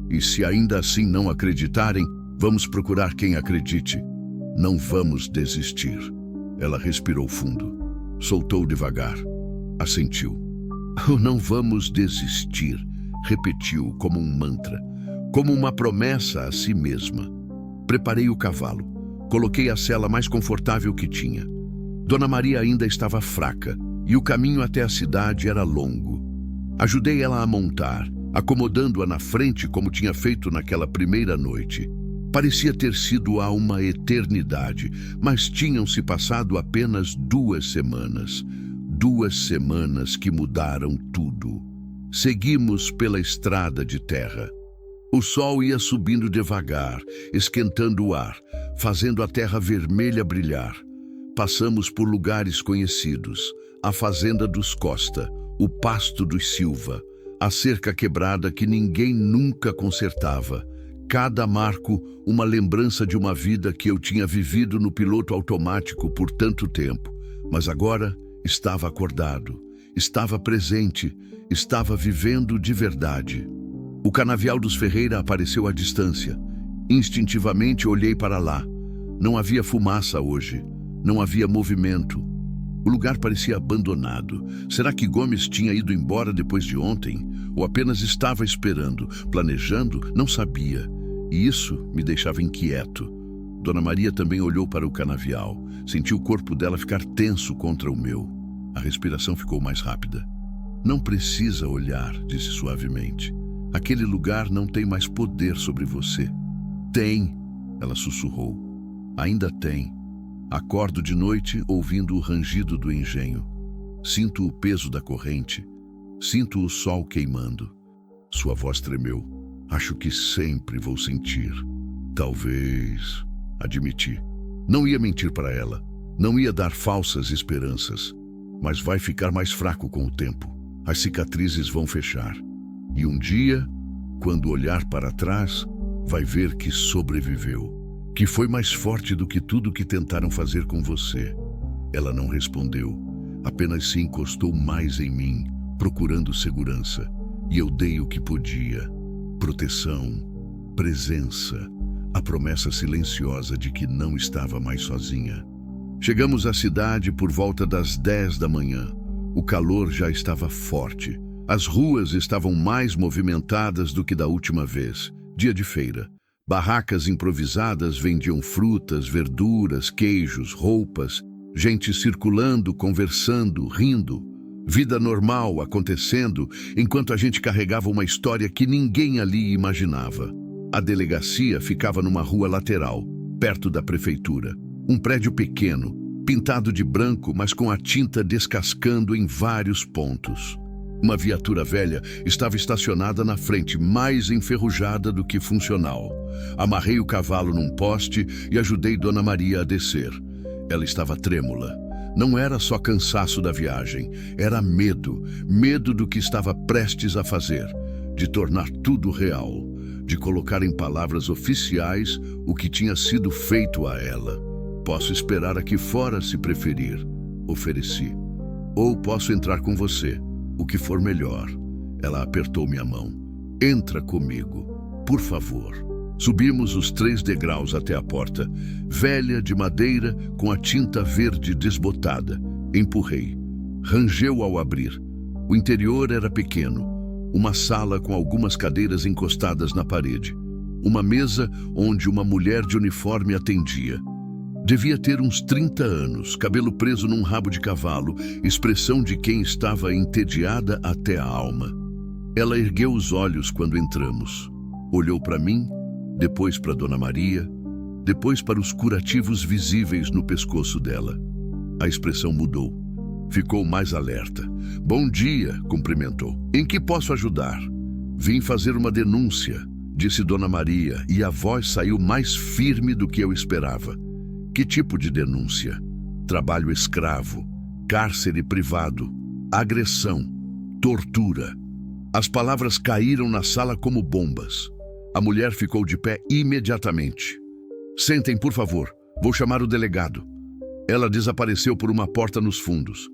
E se ainda assim não acreditarem, vamos procurar quem acredite. Não vamos desistir. Ela respirou fundo. Soltou devagar. Assentiu. Não vamos desistir, repetiu como um mantra, como uma promessa a si mesma. Preparei o cavalo. Coloquei a sela mais confortável que tinha. Dona Maria ainda estava fraca e o caminho até a cidade era longo. Ajudei ela a montar, acomodando-a na frente como tinha feito naquela primeira noite. Parecia ter sido há uma eternidade, mas tinham-se passado apenas 2 semanas. 2 semanas que mudaram tudo. Seguimos pela estrada de terra. O sol ia subindo devagar, esquentando o ar, fazendo a terra vermelha brilhar. Passamos por lugares conhecidos, a fazenda dos Costa, o pasto dos Silva, a cerca quebrada que ninguém nunca consertava. Cada marco, uma lembrança de uma vida que eu tinha vivido no piloto automático por tanto tempo. Mas agora estava acordado, estava presente, estava vivendo de verdade. O canavial dos Ferreira apareceu à distância. Instintivamente olhei para lá. Não havia fumaça hoje. Não havia movimento. O lugar parecia abandonado. Será que Gomes tinha ido embora depois de ontem? Ou apenas estava esperando, planejando? Não sabia. E isso me deixava inquieto. Dona Maria também olhou para o canavial. Senti o corpo dela ficar tenso contra o meu. A respiração ficou mais rápida. Não precisa olhar, disse suavemente. Aquele lugar não tem mais poder sobre você. Tem, ela sussurrou. Ainda tem. Acordo de noite ouvindo o rangido do engenho. Sinto o peso da corrente. Sinto o sol queimando. Sua voz tremeu. Acho que sempre vou sentir. Talvez, admiti. Não ia mentir para ela. Não ia dar falsas esperanças. Mas vai ficar mais fraco com o tempo. As cicatrizes vão fechar. E um dia, quando olhar para trás, vai ver que sobreviveu. Que foi mais forte do que tudo que tentaram fazer com você. Ela não respondeu. Apenas se encostou mais em mim, procurando segurança. E eu dei o que podia. Proteção, presença, a promessa silenciosa de que não estava mais sozinha. Chegamos à cidade por volta das 10 da manhã. O calor já estava forte. As ruas estavam mais movimentadas do que da última vez. Dia de feira. Barracas improvisadas vendiam frutas, verduras, queijos, roupas. Gente circulando, conversando, rindo. Vida normal acontecendo enquanto a gente carregava uma história que ninguém ali imaginava. A delegacia ficava numa rua lateral, perto da prefeitura. Um prédio pequeno, pintado de branco, mas com a tinta descascando em vários pontos. Uma viatura velha estava estacionada na frente, mais enferrujada do que funcional. Amarrei o cavalo num poste e ajudei Dona Maria a descer. Ela estava trêmula. Não era só cansaço da viagem, era medo. Medo do que estava prestes a fazer. de tornar tudo real, de colocar em palavras oficiais o que tinha sido feito a ela. Posso esperar aqui fora se preferir, ofereci. Ou posso entrar com você, o que for melhor. Ela apertou minha mão. Entra comigo, por favor. Subimos os 3 degraus até a porta, velha de madeira com a tinta verde desbotada. Empurrei. Rangeu ao abrir. O interior era pequeno. Uma sala com algumas cadeiras encostadas na parede. Uma mesa onde uma mulher de uniforme atendia. Devia ter uns 30 anos, cabelo preso num rabo de cavalo, expressão de quem estava entediada até a alma. Ela ergueu os olhos quando entramos. Olhou para mim, depois para Dona Maria, depois para os curativos visíveis no pescoço dela. A expressão mudou. Ficou mais alerta. Bom dia, cumprimentou. Em que posso ajudar? Vim fazer uma denúncia, disse Dona Maria, e a voz saiu mais firme do que eu esperava. Que tipo de denúncia? Trabalho escravo, cárcere privado, agressão, tortura. As palavras caíram na sala como bombas. A mulher ficou de pé imediatamente. Sentem, por favor, vou chamar o delegado. Ela desapareceu por uma porta nos fundos.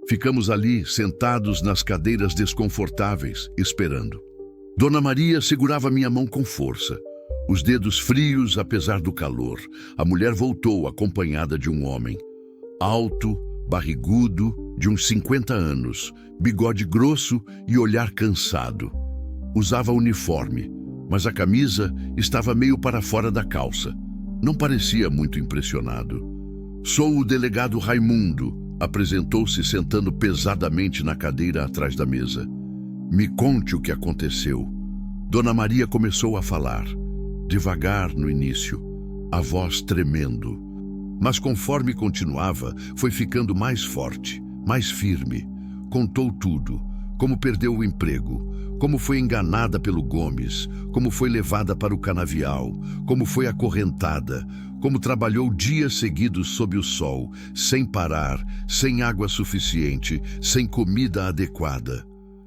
Ficamos ali, sentados nas cadeiras desconfortáveis, esperando. Dona Maria segurava minha mão com força. Os dedos frios, apesar do calor. A mulher voltou, acompanhada de um homem. Alto, barrigudo, de uns 50 anos, bigode grosso e olhar cansado. Usava uniforme, mas a camisa estava meio para fora da calça. Não parecia muito impressionado. Sou o delegado Raimundo, apresentou-se sentando pesadamente na cadeira atrás da mesa. Me conte o que aconteceu. Dona Maria começou a falar. Devagar no início, a voz tremendo. Mas conforme continuava, foi ficando mais forte, mais firme. Contou tudo, como perdeu o emprego, como foi enganada pelo Gomes, como foi levada para o canavial, como foi acorrentada, como trabalhou dias seguidos sob o sol, sem parar, sem água suficiente, sem comida adequada.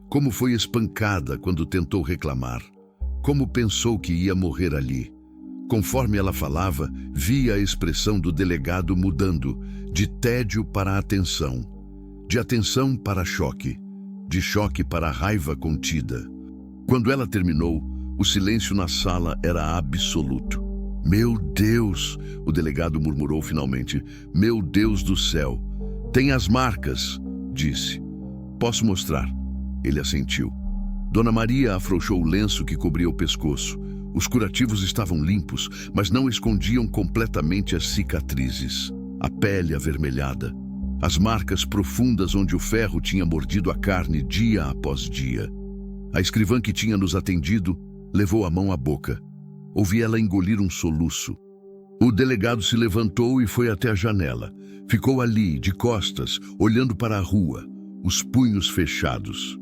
Como foi espancada quando tentou reclamar. Como pensou que ia morrer ali. Conforme ela falava, via a expressão do delegado mudando, de tédio para atenção, de atenção para choque, de choque para raiva contida. Quando ela terminou, o silêncio na sala era absoluto. Meu Deus, o delegado murmurou finalmente. Meu Deus do céu. Tem as marcas, disse. Posso mostrar? Ele assentiu. Dona Maria afrouxou o lenço que cobria o pescoço. Os curativos estavam limpos, mas não escondiam completamente as cicatrizes. A pele avermelhada. As marcas profundas onde o ferro tinha mordido a carne dia após dia. A escrivã que tinha nos atendido levou a mão à boca. Ouvi ela engolir um soluço. O delegado se levantou e foi até a janela. Ficou ali, de costas, olhando para a rua, os punhos fechados.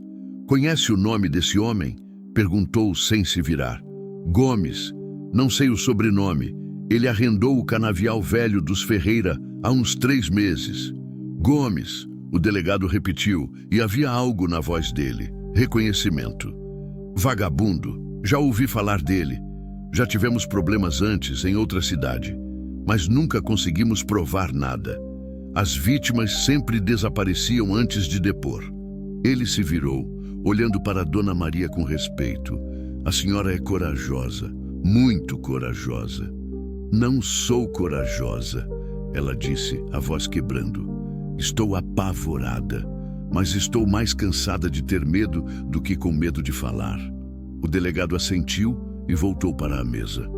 Conhece o nome desse homem? Perguntou sem se virar. Gomes. Não sei o sobrenome. Ele arrendou o canavial velho dos Ferreira há uns 3 meses. Gomes, o delegado repetiu, e havia algo na voz dele. Reconhecimento. Vagabundo. Já ouvi falar dele. Já tivemos problemas antes em outra cidade, mas nunca conseguimos provar nada. As vítimas sempre desapareciam antes de depor. Ele se virou, olhando para Dona Maria com respeito. A senhora é corajosa, muito corajosa. Não sou corajosa, ela disse, a voz quebrando. Estou apavorada, mas estou mais cansada de ter medo do que com medo de falar. O delegado assentiu e voltou para a mesa.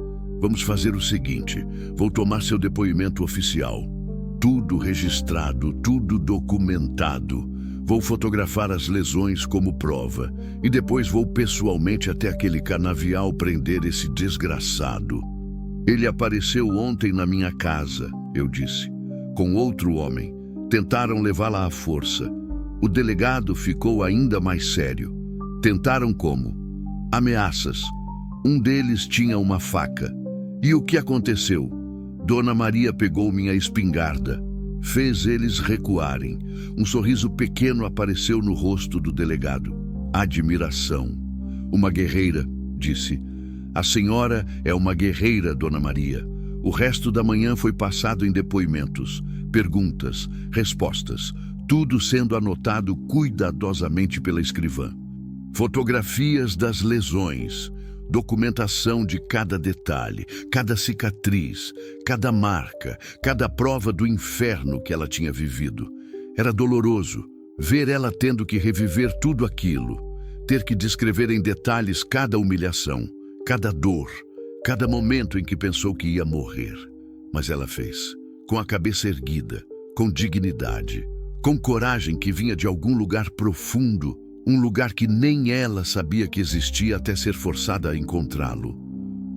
Vamos fazer o seguinte, vou tomar seu depoimento oficial. Tudo registrado, tudo documentado. Vou fotografar as lesões como prova e depois vou pessoalmente até aquele canavial prender esse desgraçado. Ele apareceu ontem na minha casa, eu disse, com outro homem. Tentaram levá-la à força. O delegado ficou ainda mais sério. Tentaram como? Ameaças. Um deles tinha uma faca. E o que aconteceu? Dona Maria pegou minha espingarda. Fez eles recuarem. Um sorriso pequeno apareceu no rosto do delegado. Admiração. Uma guerreira, disse. A senhora é uma guerreira, Dona Maria. O resto da manhã foi passado em depoimentos, perguntas, respostas, tudo sendo anotado cuidadosamente pela escrivã. Fotografias das lesões, documentação de cada detalhe, cada cicatriz, cada marca, cada prova do inferno que ela tinha vivido. Era doloroso ver ela tendo que reviver tudo aquilo, ter que descrever em detalhes cada humilhação, cada dor, cada momento em que pensou que ia morrer. Mas ela fez, com a cabeça erguida, com dignidade, com coragem que vinha de algum lugar profundo, um lugar que nem ela sabia que existia até ser forçada a encontrá-lo.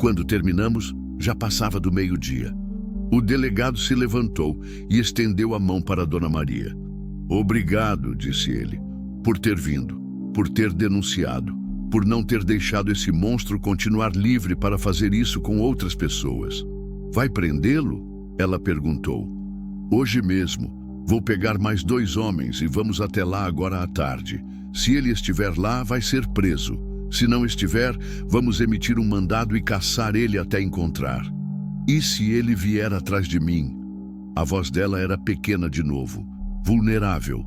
Quando terminamos, já passava do meio-dia. O delegado se levantou e estendeu a mão para Dona Maria. Obrigado, disse ele, por ter vindo, por ter denunciado, por não ter deixado esse monstro continuar livre para fazer isso com outras pessoas. Vai prendê-lo? Ela perguntou. Hoje mesmo. Vou pegar mais 2 homens e vamos até lá agora à tarde. Se ele estiver lá, vai ser preso. Se não estiver, vamos emitir um mandado e caçar ele até encontrar. E se ele vier atrás de mim? A voz dela era pequena de novo, vulnerável.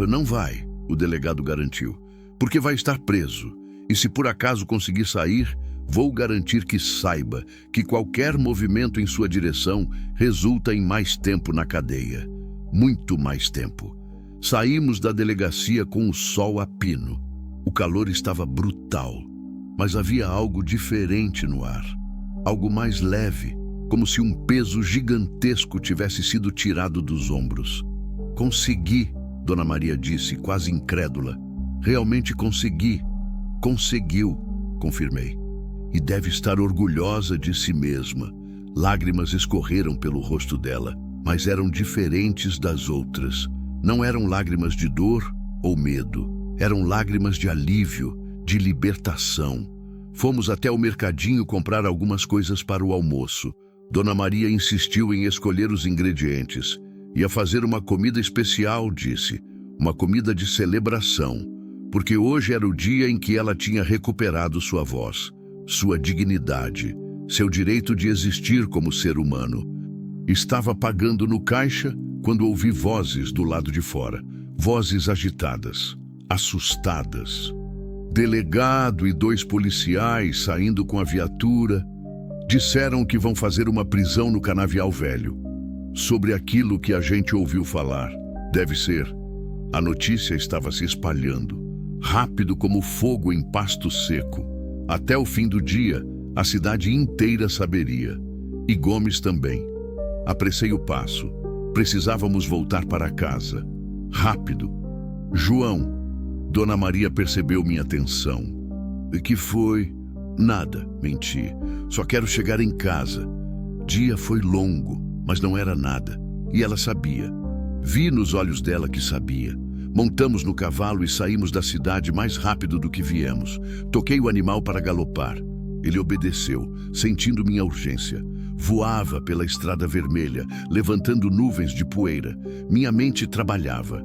Não vai, o delegado garantiu, porque vai estar preso. E se por acaso conseguir sair, vou garantir que saiba que qualquer movimento em sua direção resulta em mais tempo na cadeia. Muito mais tempo. Saímos da delegacia com o sol a pino. O calor estava brutal, mas havia algo diferente no ar. Algo mais leve, como se um peso gigantesco tivesse sido tirado dos ombros. Consegui, Dona Maria disse, quase incrédula. Realmente consegui. Conseguiu, confirmei. E deve estar orgulhosa de si mesma. Lágrimas escorreram pelo rosto dela, mas eram diferentes das outras. Não eram lágrimas de dor ou medo. Eram lágrimas de alívio, de libertação. Fomos até o mercadinho comprar algumas coisas para o almoço. Dona Maria insistiu em escolher os ingredientes. Ia fazer uma comida especial, disse. Uma comida de celebração. Porque hoje era o dia em que ela tinha recuperado sua voz, sua dignidade, seu direito de existir como ser humano. Estava pagando no caixa quando ouvi vozes do lado de fora. Vozes agitadas, assustadas. Delegado e 2 policiais saindo com a viatura disseram que vão fazer uma prisão no Canavial Velho. Sobre aquilo que a gente ouviu falar. Deve ser. A notícia estava se espalhando, rápido como fogo em pasto seco. Até o fim do dia, a cidade inteira saberia. E Gomes também. Apressei o passo. Precisávamos voltar para casa. Rápido. João. Dona Maria percebeu minha tensão. E que foi? Nada, menti. Só quero chegar em casa. Dia foi longo, mas não era nada. E ela sabia. Vi nos olhos dela que sabia. Montamos no cavalo e saímos da cidade mais rápido do que viemos. Toquei o animal para galopar. Ele obedeceu, sentindo minha urgência. Voava pela estrada vermelha, levantando nuvens de poeira. Minha mente trabalhava.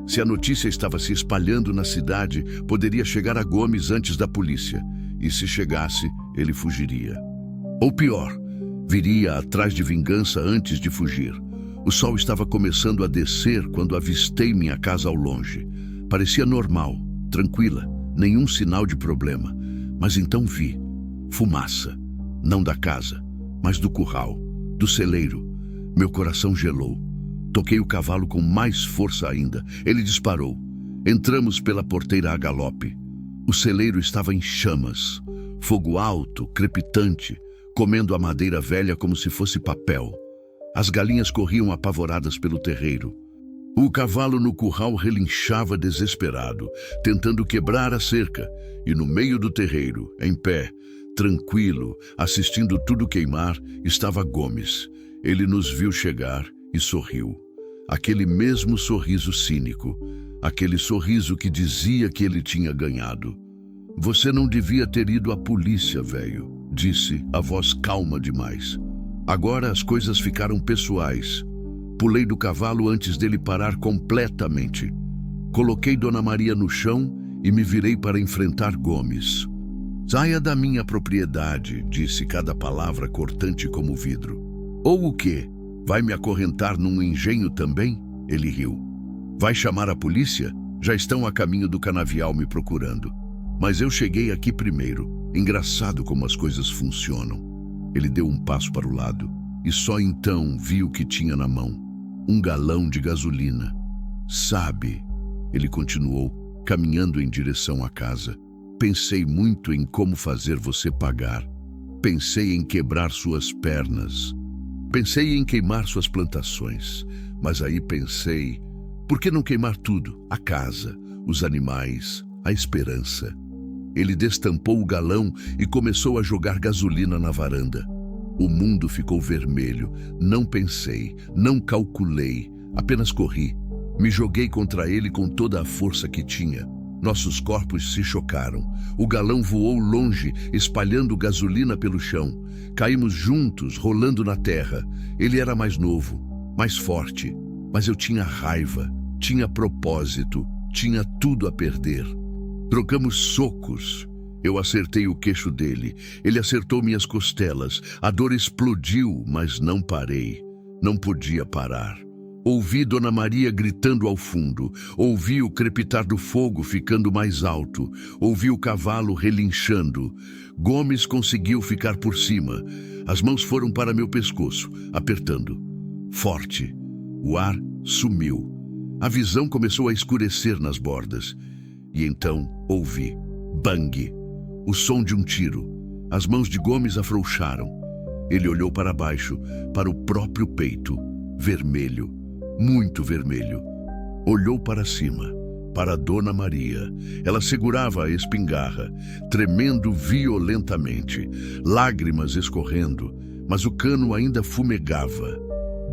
Se a notícia estava se espalhando na cidade, poderia chegar a Gomes antes da polícia. E se chegasse, ele fugiria. Ou pior, viria atrás de vingança antes de fugir. O sol estava começando a descer quando avistei minha casa ao longe. Parecia normal, tranquila, nenhum sinal de problema. Mas então vi fumaça, não da casa, mas do curral, do celeiro. Meu coração gelou. Toquei o cavalo com mais força ainda. Ele disparou. Entramos pela porteira a galope. O celeiro estava em chamas. Fogo alto, crepitante, comendo a madeira velha como se fosse papel. As galinhas corriam apavoradas pelo terreiro. O cavalo no curral relinchava desesperado, tentando quebrar a cerca. E no meio do terreiro, em pé, tranquilo, assistindo tudo queimar, estava Gomes. Ele nos viu chegar e sorriu. Aquele mesmo sorriso cínico. Aquele sorriso que dizia que ele tinha ganhado. Você não devia ter ido à polícia, velho, disse, a voz calma demais. Agora as coisas ficaram pessoais. Pulei do cavalo antes dele parar completamente. Coloquei Dona Maria no chão e me virei para enfrentar Gomes. Saia da minha propriedade, disse cada palavra cortante como vidro. Ou o quê? Vai me acorrentar num engenho também? Ele riu. Vai chamar a polícia? Já estão a caminho do canavial me procurando. Mas eu cheguei aqui primeiro. Engraçado como as coisas funcionam. Ele deu um passo para o lado e só então vi o que tinha na mão. Um galão de gasolina. Sabe, ele continuou, caminhando em direção à casa. Pensei muito em como fazer você pagar. Pensei em quebrar suas pernas. Pensei em queimar suas plantações. Mas aí pensei, por que não queimar tudo? A casa, os animais, a esperança. Ele destampou o galão e começou a jogar gasolina na varanda. O mundo ficou vermelho. Não pensei, não calculei, apenas corri. Me joguei contra ele com toda a força que tinha. Nossos corpos se chocaram. O galão voou longe, espalhando gasolina pelo chão. Caímos juntos, rolando na terra. Ele era mais novo, mais forte. Mas eu tinha raiva, tinha propósito, tinha tudo a perder. Trocamos socos. Eu acertei o queixo dele. Ele acertou minhas costelas. A dor explodiu, mas não parei. Não podia parar. Ouvi Dona Maria gritando ao fundo. Ouvi o crepitar do fogo ficando mais alto. Ouvi o cavalo relinchando. Gomes conseguiu ficar por cima. As mãos foram para meu pescoço, apertando. Forte. O ar sumiu. A visão começou a escurecer nas bordas. E então ouvi. Bang! O som de um tiro. As mãos de Gomes afrouxaram. Ele olhou para baixo, para o próprio peito. Vermelho. Muito vermelho. Olhou para cima, para Dona Maria. Ela segurava a espingarda, tremendo violentamente, lágrimas escorrendo, mas o cano ainda fumegava.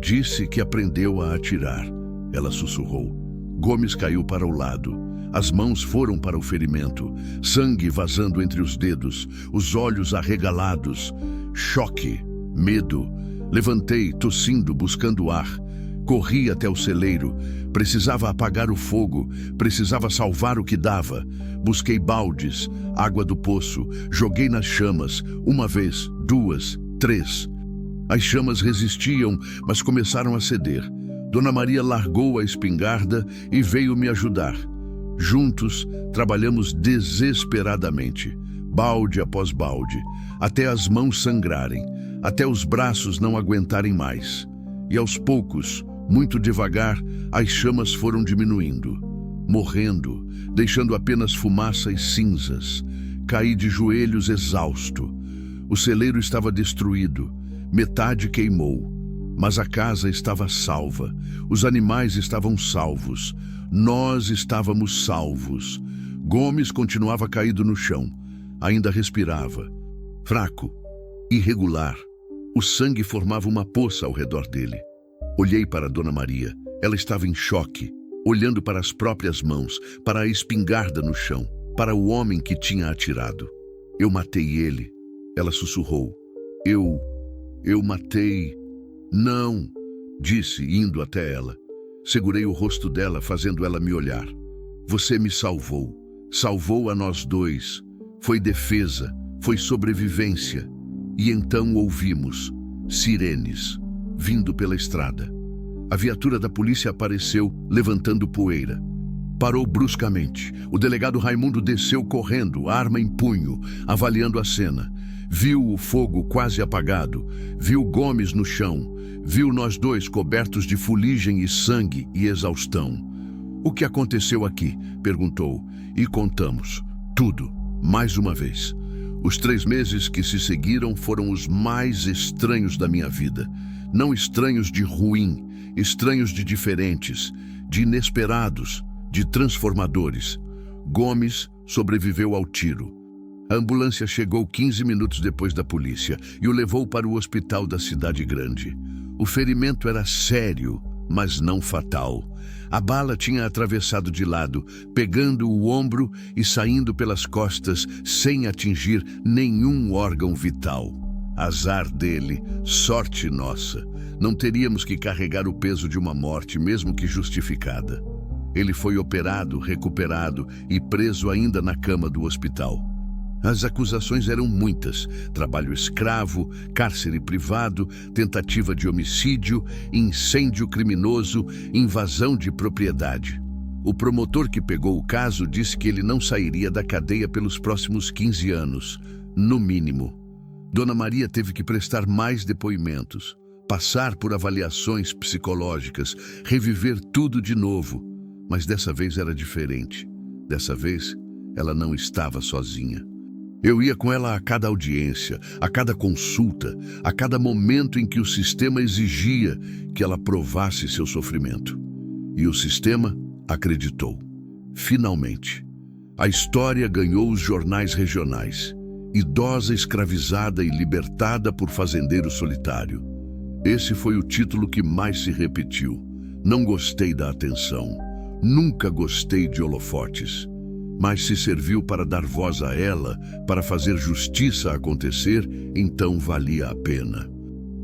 Disse que aprendeu a atirar. Ela sussurrou. Gomes caiu para o lado. As mãos foram para o ferimento, sangue vazando entre os dedos, os olhos arregalados. Choque, medo. Levantei, tossindo, buscando ar. Corri até o celeiro. Precisava apagar o fogo. Precisava salvar o que dava. Busquei baldes, água do poço. Joguei nas chamas. Uma vez, duas, três. As chamas resistiam, mas começaram a ceder. Dona Maria largou a espingarda e veio me ajudar. Juntos, trabalhamos desesperadamente. Balde após balde. Até as mãos sangrarem. Até os braços não aguentarem mais. E aos poucos, muito devagar, as chamas foram diminuindo, morrendo, deixando apenas fumaça e cinzas. Caí de joelhos exausto. O celeiro estava destruído, metade queimou, mas a casa estava salva, os animais estavam salvos, nós estávamos salvos. Gomes continuava caído no chão, ainda respirava, fraco, irregular. O sangue formava uma poça ao redor dele. Olhei para Dona Maria. Ela estava em choque, olhando para as próprias mãos, para a espingarda no chão, para o homem que tinha atirado. Eu matei ele. Ela sussurrou. Eu matei. Não, disse, indo até ela. Segurei o rosto dela, fazendo ela me olhar. Você me salvou. Salvou a nós dois. Foi defesa, foi sobrevivência. E então ouvimos sirenes vindo pela estrada. A viatura da polícia apareceu, levantando poeira. Parou bruscamente. O delegado Raimundo desceu correndo, arma em punho, avaliando a cena. Viu o fogo quase apagado, viu Gomes no chão, viu nós dois cobertos de fuligem e sangue e exaustão. O que aconteceu aqui? Perguntou. E contamos. Tudo, mais uma vez. Os 3 meses que se seguiram foram os mais estranhos da minha vida. Não estranhos de ruim, estranhos de diferentes, de inesperados, de transformadores. Gomes sobreviveu ao tiro. A ambulância chegou 15 minutos depois da polícia e o levou para o hospital da cidade grande. O ferimento era sério, mas não fatal. A bala tinha atravessado de lado, pegando o ombro e saindo pelas costas sem atingir nenhum órgão vital. Azar dele, sorte nossa. Não teríamos que carregar o peso de uma morte, mesmo que justificada. Ele foi operado, recuperado e preso ainda na cama do hospital. As acusações eram muitas: trabalho escravo, cárcere privado, tentativa de homicídio, incêndio criminoso, invasão de propriedade. O promotor que pegou o caso disse que ele não sairia da cadeia pelos próximos 15 anos, no mínimo. Dona Maria teve que prestar mais depoimentos, passar por avaliações psicológicas, reviver tudo de novo. Mas dessa vez era diferente. Dessa vez, ela não estava sozinha. Eu ia com ela a cada audiência, a cada consulta, a cada momento em que o sistema exigia que ela provasse seu sofrimento. E o sistema acreditou. Finalmente, a história ganhou os jornais regionais. Idosa escravizada e libertada por fazendeiro solitário. Esse foi o título que mais se repetiu. Não gostei da atenção. Nunca gostei de holofotes. Mas se serviu para dar voz a ela, para fazer justiça acontecer, então valia a pena.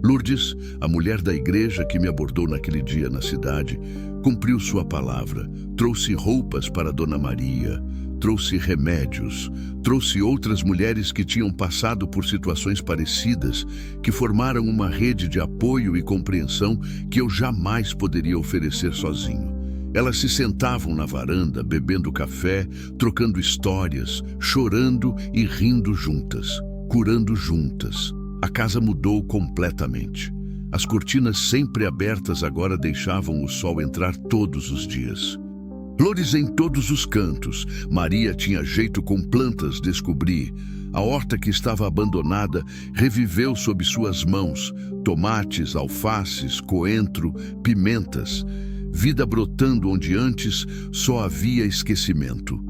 Lourdes, a mulher da igreja que me abordou naquele dia na cidade, cumpriu sua palavra, trouxe roupas para Dona Maria, trouxe remédios, trouxe outras mulheres que tinham passado por situações parecidas, que formaram uma rede de apoio e compreensão que eu jamais poderia oferecer sozinho. Elas se sentavam na varanda, bebendo café, trocando histórias, chorando e rindo juntas, curando juntas. A casa mudou completamente. As cortinas sempre abertas agora deixavam o sol entrar todos os dias. Flores em todos os cantos. Maria tinha jeito com plantas, descobri. A horta que estava abandonada reviveu sob suas mãos. Tomates, alfaces, coentro, pimentas. Vida brotando onde antes só havia esquecimento.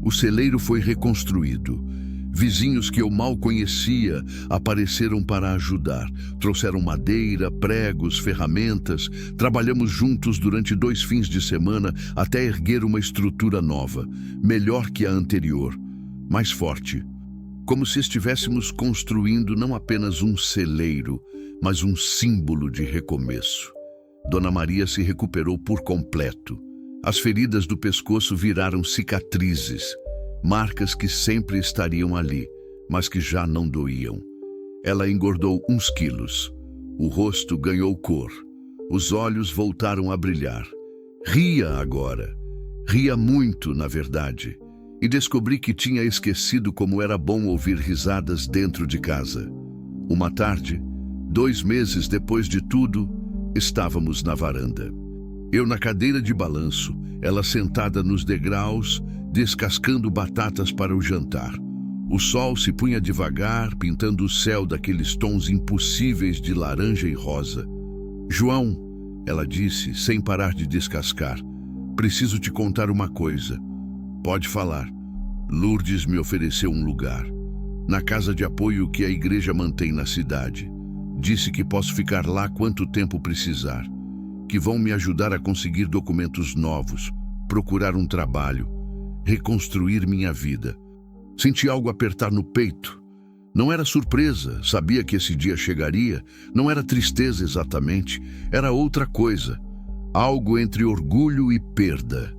O celeiro foi reconstruído. Vizinhos que eu mal conhecia apareceram para ajudar. Trouxeram madeira, pregos, ferramentas. Trabalhamos juntos durante 2 fins de semana até erguer uma estrutura nova, melhor que a anterior, mais forte. Como se estivéssemos construindo não apenas um celeiro, mas um símbolo de recomeço. Dona Maria se recuperou por completo. As feridas do pescoço viraram cicatrizes. Marcas que sempre estariam ali, mas que já não doíam. Ela engordou uns quilos. O rosto ganhou cor. Os olhos voltaram a brilhar. Ria agora. Ria muito, na verdade. E descobri que tinha esquecido como era bom ouvir risadas dentro de casa. Uma tarde, 2 meses depois de tudo, estávamos na varanda. Eu na cadeira de balanço, ela sentada nos degraus, descascando batatas para o jantar. O sol se punha devagar, pintando o céu daqueles tons impossíveis de laranja e rosa. "João", ela disse, sem parar de descascar, "preciso te contar uma coisa." "Pode falar." Lourdes me ofereceu um lugar, na casa de apoio que a igreja mantém na cidade. Disse que posso ficar lá quanto tempo precisar, que vão me ajudar a conseguir documentos novos, procurar um trabalho, reconstruir minha vida. Senti algo apertar no peito. Não era surpresa, sabia que esse dia chegaria. Não era tristeza exatamente, era outra coisa. Algo entre orgulho e perda.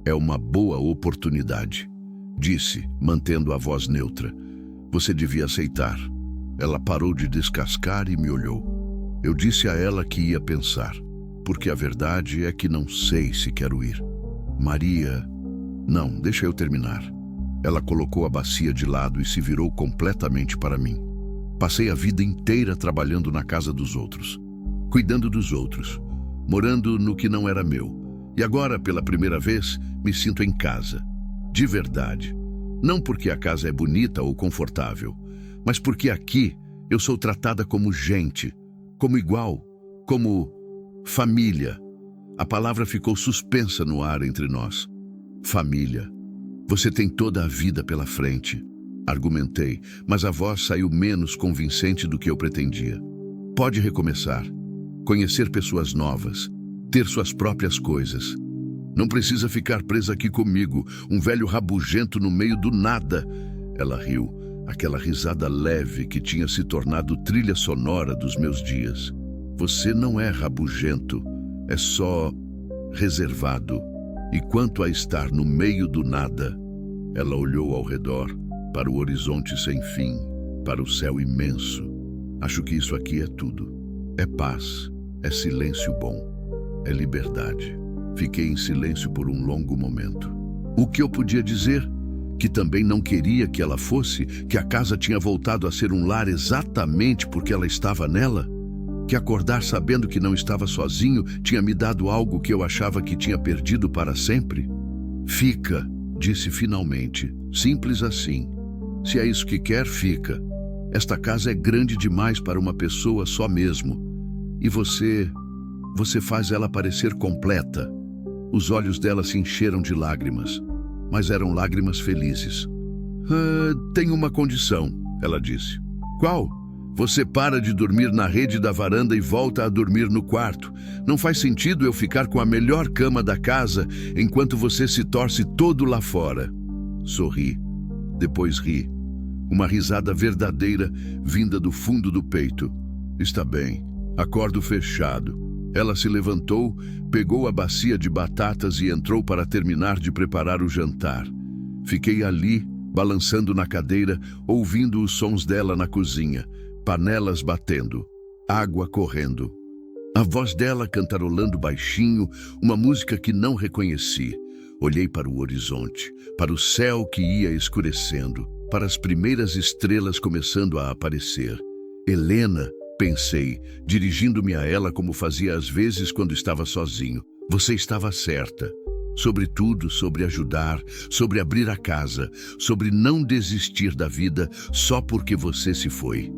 "É uma boa oportunidade", disse, mantendo a voz neutra. "Você devia aceitar." Ela parou de descascar e me olhou. Eu disse a ela que ia pensar, porque a verdade é que não sei se quero ir. "Maria..." "Não, deixa eu terminar." Ela colocou a bacia de lado e se virou completamente para mim. Passei a vida inteira trabalhando na casa dos outros, cuidando dos outros, morando no que não era meu. E agora, pela primeira vez, me sinto em casa. De verdade. Não porque a casa é bonita ou confortável, mas porque aqui eu sou tratada como gente, como igual, como família. A palavra ficou suspensa no ar entre nós. Família. "Você tem toda a vida pela frente", argumentei, mas a voz saiu menos convincente do que eu pretendia. "Pode recomeçar, conhecer pessoas novas, ter suas próprias coisas. Não precisa ficar presa aqui comigo, um velho rabugento no meio do nada." Ela riu, aquela risada leve que tinha se tornado trilha sonora dos meus dias. "Você não é rabugento, é só reservado. E quanto a estar no meio do nada..." Ela olhou ao redor. para o horizonte sem fim, para o céu imenso. Acho que isso aqui é tudo. É paz, é silêncio bom, é liberdade. Fiquei em silêncio por um longo momento. O que eu podia dizer? Que também não queria que ela fosse, que a casa tinha voltado a ser um lar exatamente porque ela estava nela? Que acordar sabendo que não estava sozinho tinha me dado algo que eu achava que tinha perdido para sempre? Fica, disse finalmente, simples assim. Se é isso que quer, fica. Esta casa é grande demais para uma pessoa só mesmo. E você faz ela parecer completa. Os olhos dela se encheram de lágrimas, mas eram lágrimas felizes. Tenho uma condição, ela disse. Qual? Você para de dormir na rede da varanda e volta a dormir no quarto. Não faz sentido eu ficar com a melhor cama da casa enquanto você se torce todo lá fora. Sorri, depois ri. Uma risada verdadeira vinda do fundo do peito. Está bem, acordo fechado. Ela se levantou, pegou a bacia de batatas e entrou para terminar de preparar o jantar. Fiquei ali, balançando na cadeira, ouvindo os sons dela na cozinha, panelas batendo, água correndo. A voz dela cantarolando baixinho, uma música que não reconheci. Olhei para o horizonte, para o céu que ia escurecendo, para as primeiras estrelas começando a aparecer. Helena, pensei, dirigindo-me a ela como fazia às vezes quando estava sozinho. Você estava certa. Sobre tudo, sobre ajudar, sobre abrir a casa, sobre não desistir da vida só porque você se foi.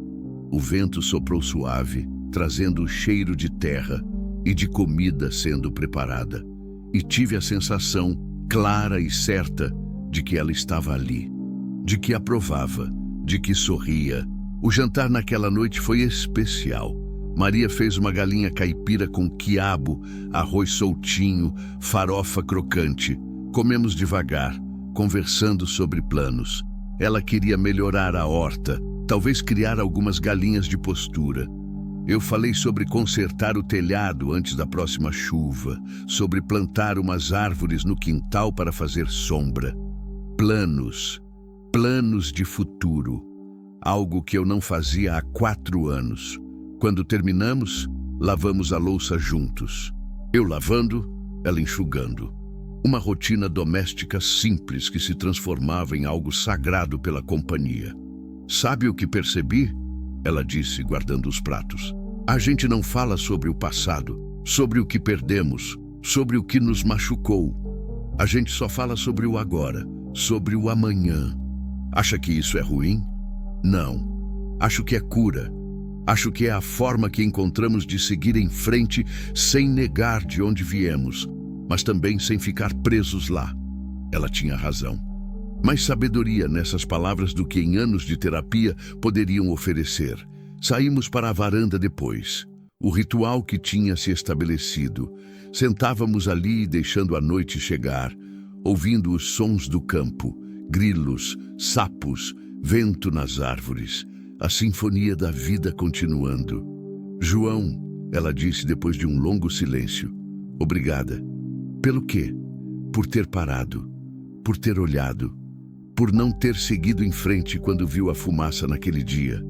O vento soprou suave, trazendo o cheiro de terra e de comida sendo preparada. E tive a sensação, clara e certa, de que ela estava ali, de que aprovava, de que sorria. O jantar naquela noite foi especial. Maria fez uma galinha caipira com quiabo, arroz soltinho, farofa crocante. Comemos devagar, conversando sobre planos. Ela queria melhorar a horta, talvez criar algumas galinhas de postura. Eu falei sobre consertar o telhado antes da próxima chuva, sobre plantar umas árvores no quintal para fazer sombra. Planos de futuro. Algo que eu não fazia há 4 anos. Quando terminamos, lavamos a louça juntos. Eu lavando, ela enxugando. Uma rotina doméstica simples que se transformava em algo sagrado pela companhia. Sabe o que percebi? Ela disse, guardando os pratos. A gente não fala sobre o passado, sobre o que perdemos, sobre o que nos machucou. A gente só fala sobre o agora, sobre o amanhã. Acha que isso é ruim? Não. Acho que é cura. Acho que é a forma que encontramos de seguir em frente sem negar de onde viemos, mas também sem ficar presos lá. Ela tinha razão. Mais sabedoria nessas palavras do que em anos de terapia poderiam oferecer. Saímos para a varanda depois. O ritual que tinha se estabelecido. Sentávamos ali deixando a noite chegar, ouvindo os sons do campo, grilos, sapos, vento nas árvores. A sinfonia da vida continuando. João, ela disse depois de um longo silêncio. Obrigada. Pelo quê? Por ter parado, por ter olhado, por não ter seguido em frente quando viu a fumaça naquele dia.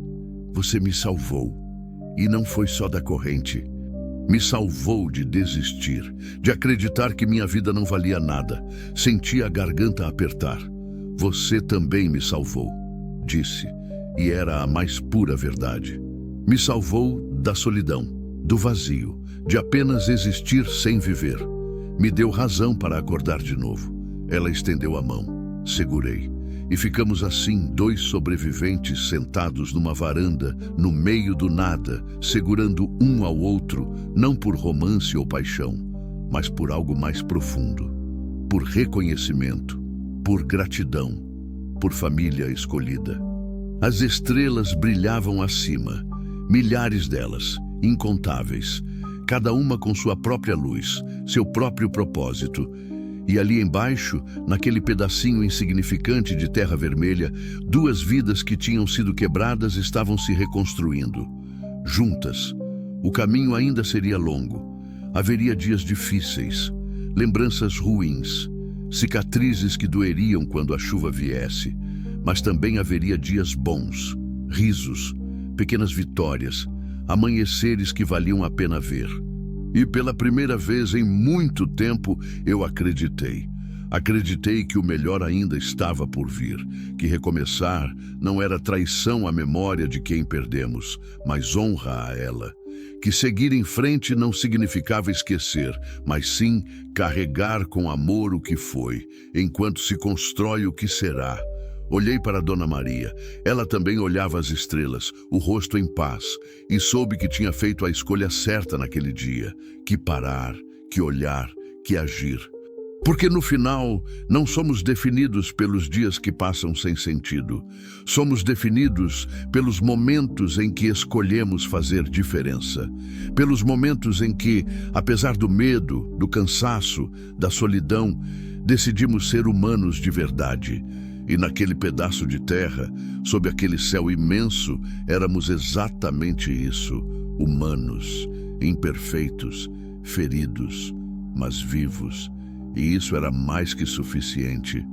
Você me salvou. E não foi só da corrente. Me salvou de desistir, de acreditar que minha vida não valia nada. Senti a garganta apertar. Você também me salvou, disse. E era a mais pura verdade. Me salvou da solidão, do vazio, de apenas existir sem viver. Me deu razão para acordar de novo. Ela estendeu a mão, segurei. E ficamos assim, 2 sobreviventes sentados numa varanda, no meio do nada, segurando um ao outro, não por romance ou paixão, mas por algo mais profundo. Por reconhecimento, por gratidão, por família escolhida. As estrelas brilhavam acima, milhares delas, incontáveis, cada uma com sua própria luz, seu próprio propósito. E ali embaixo, naquele pedacinho insignificante de terra vermelha, 2 vidas que tinham sido quebradas estavam se reconstruindo. Juntas. O caminho ainda seria longo. Haveria dias difíceis, lembranças ruins, cicatrizes que doeriam quando a chuva viesse. mas também haveria dias bons, risos, pequenas vitórias, amanheceres que valiam a pena ver. E pela primeira vez em muito tempo eu acreditei. Acreditei que o melhor ainda estava por vir, que recomeçar não era traição à memória de quem perdemos, mas honra a ela. Que seguir em frente não significava esquecer, mas sim carregar com amor o que foi, enquanto se constrói o que será. Olhei para Dona Maria. Ela também olhava as estrelas, o rosto em paz, e soube que tinha feito a escolha certa naquele dia. Que parar, que olhar, que agir. Porque no final, não somos definidos pelos dias que passam sem sentido. Somos definidos pelos momentos em que escolhemos fazer diferença. Pelos momentos em que, apesar do medo, do cansaço, da solidão, decidimos ser humanos de verdade. E naquele pedaço de terra, sob aquele céu imenso, éramos exatamente isso, humanos, imperfeitos, feridos, mas vivos. E isso era mais que suficiente.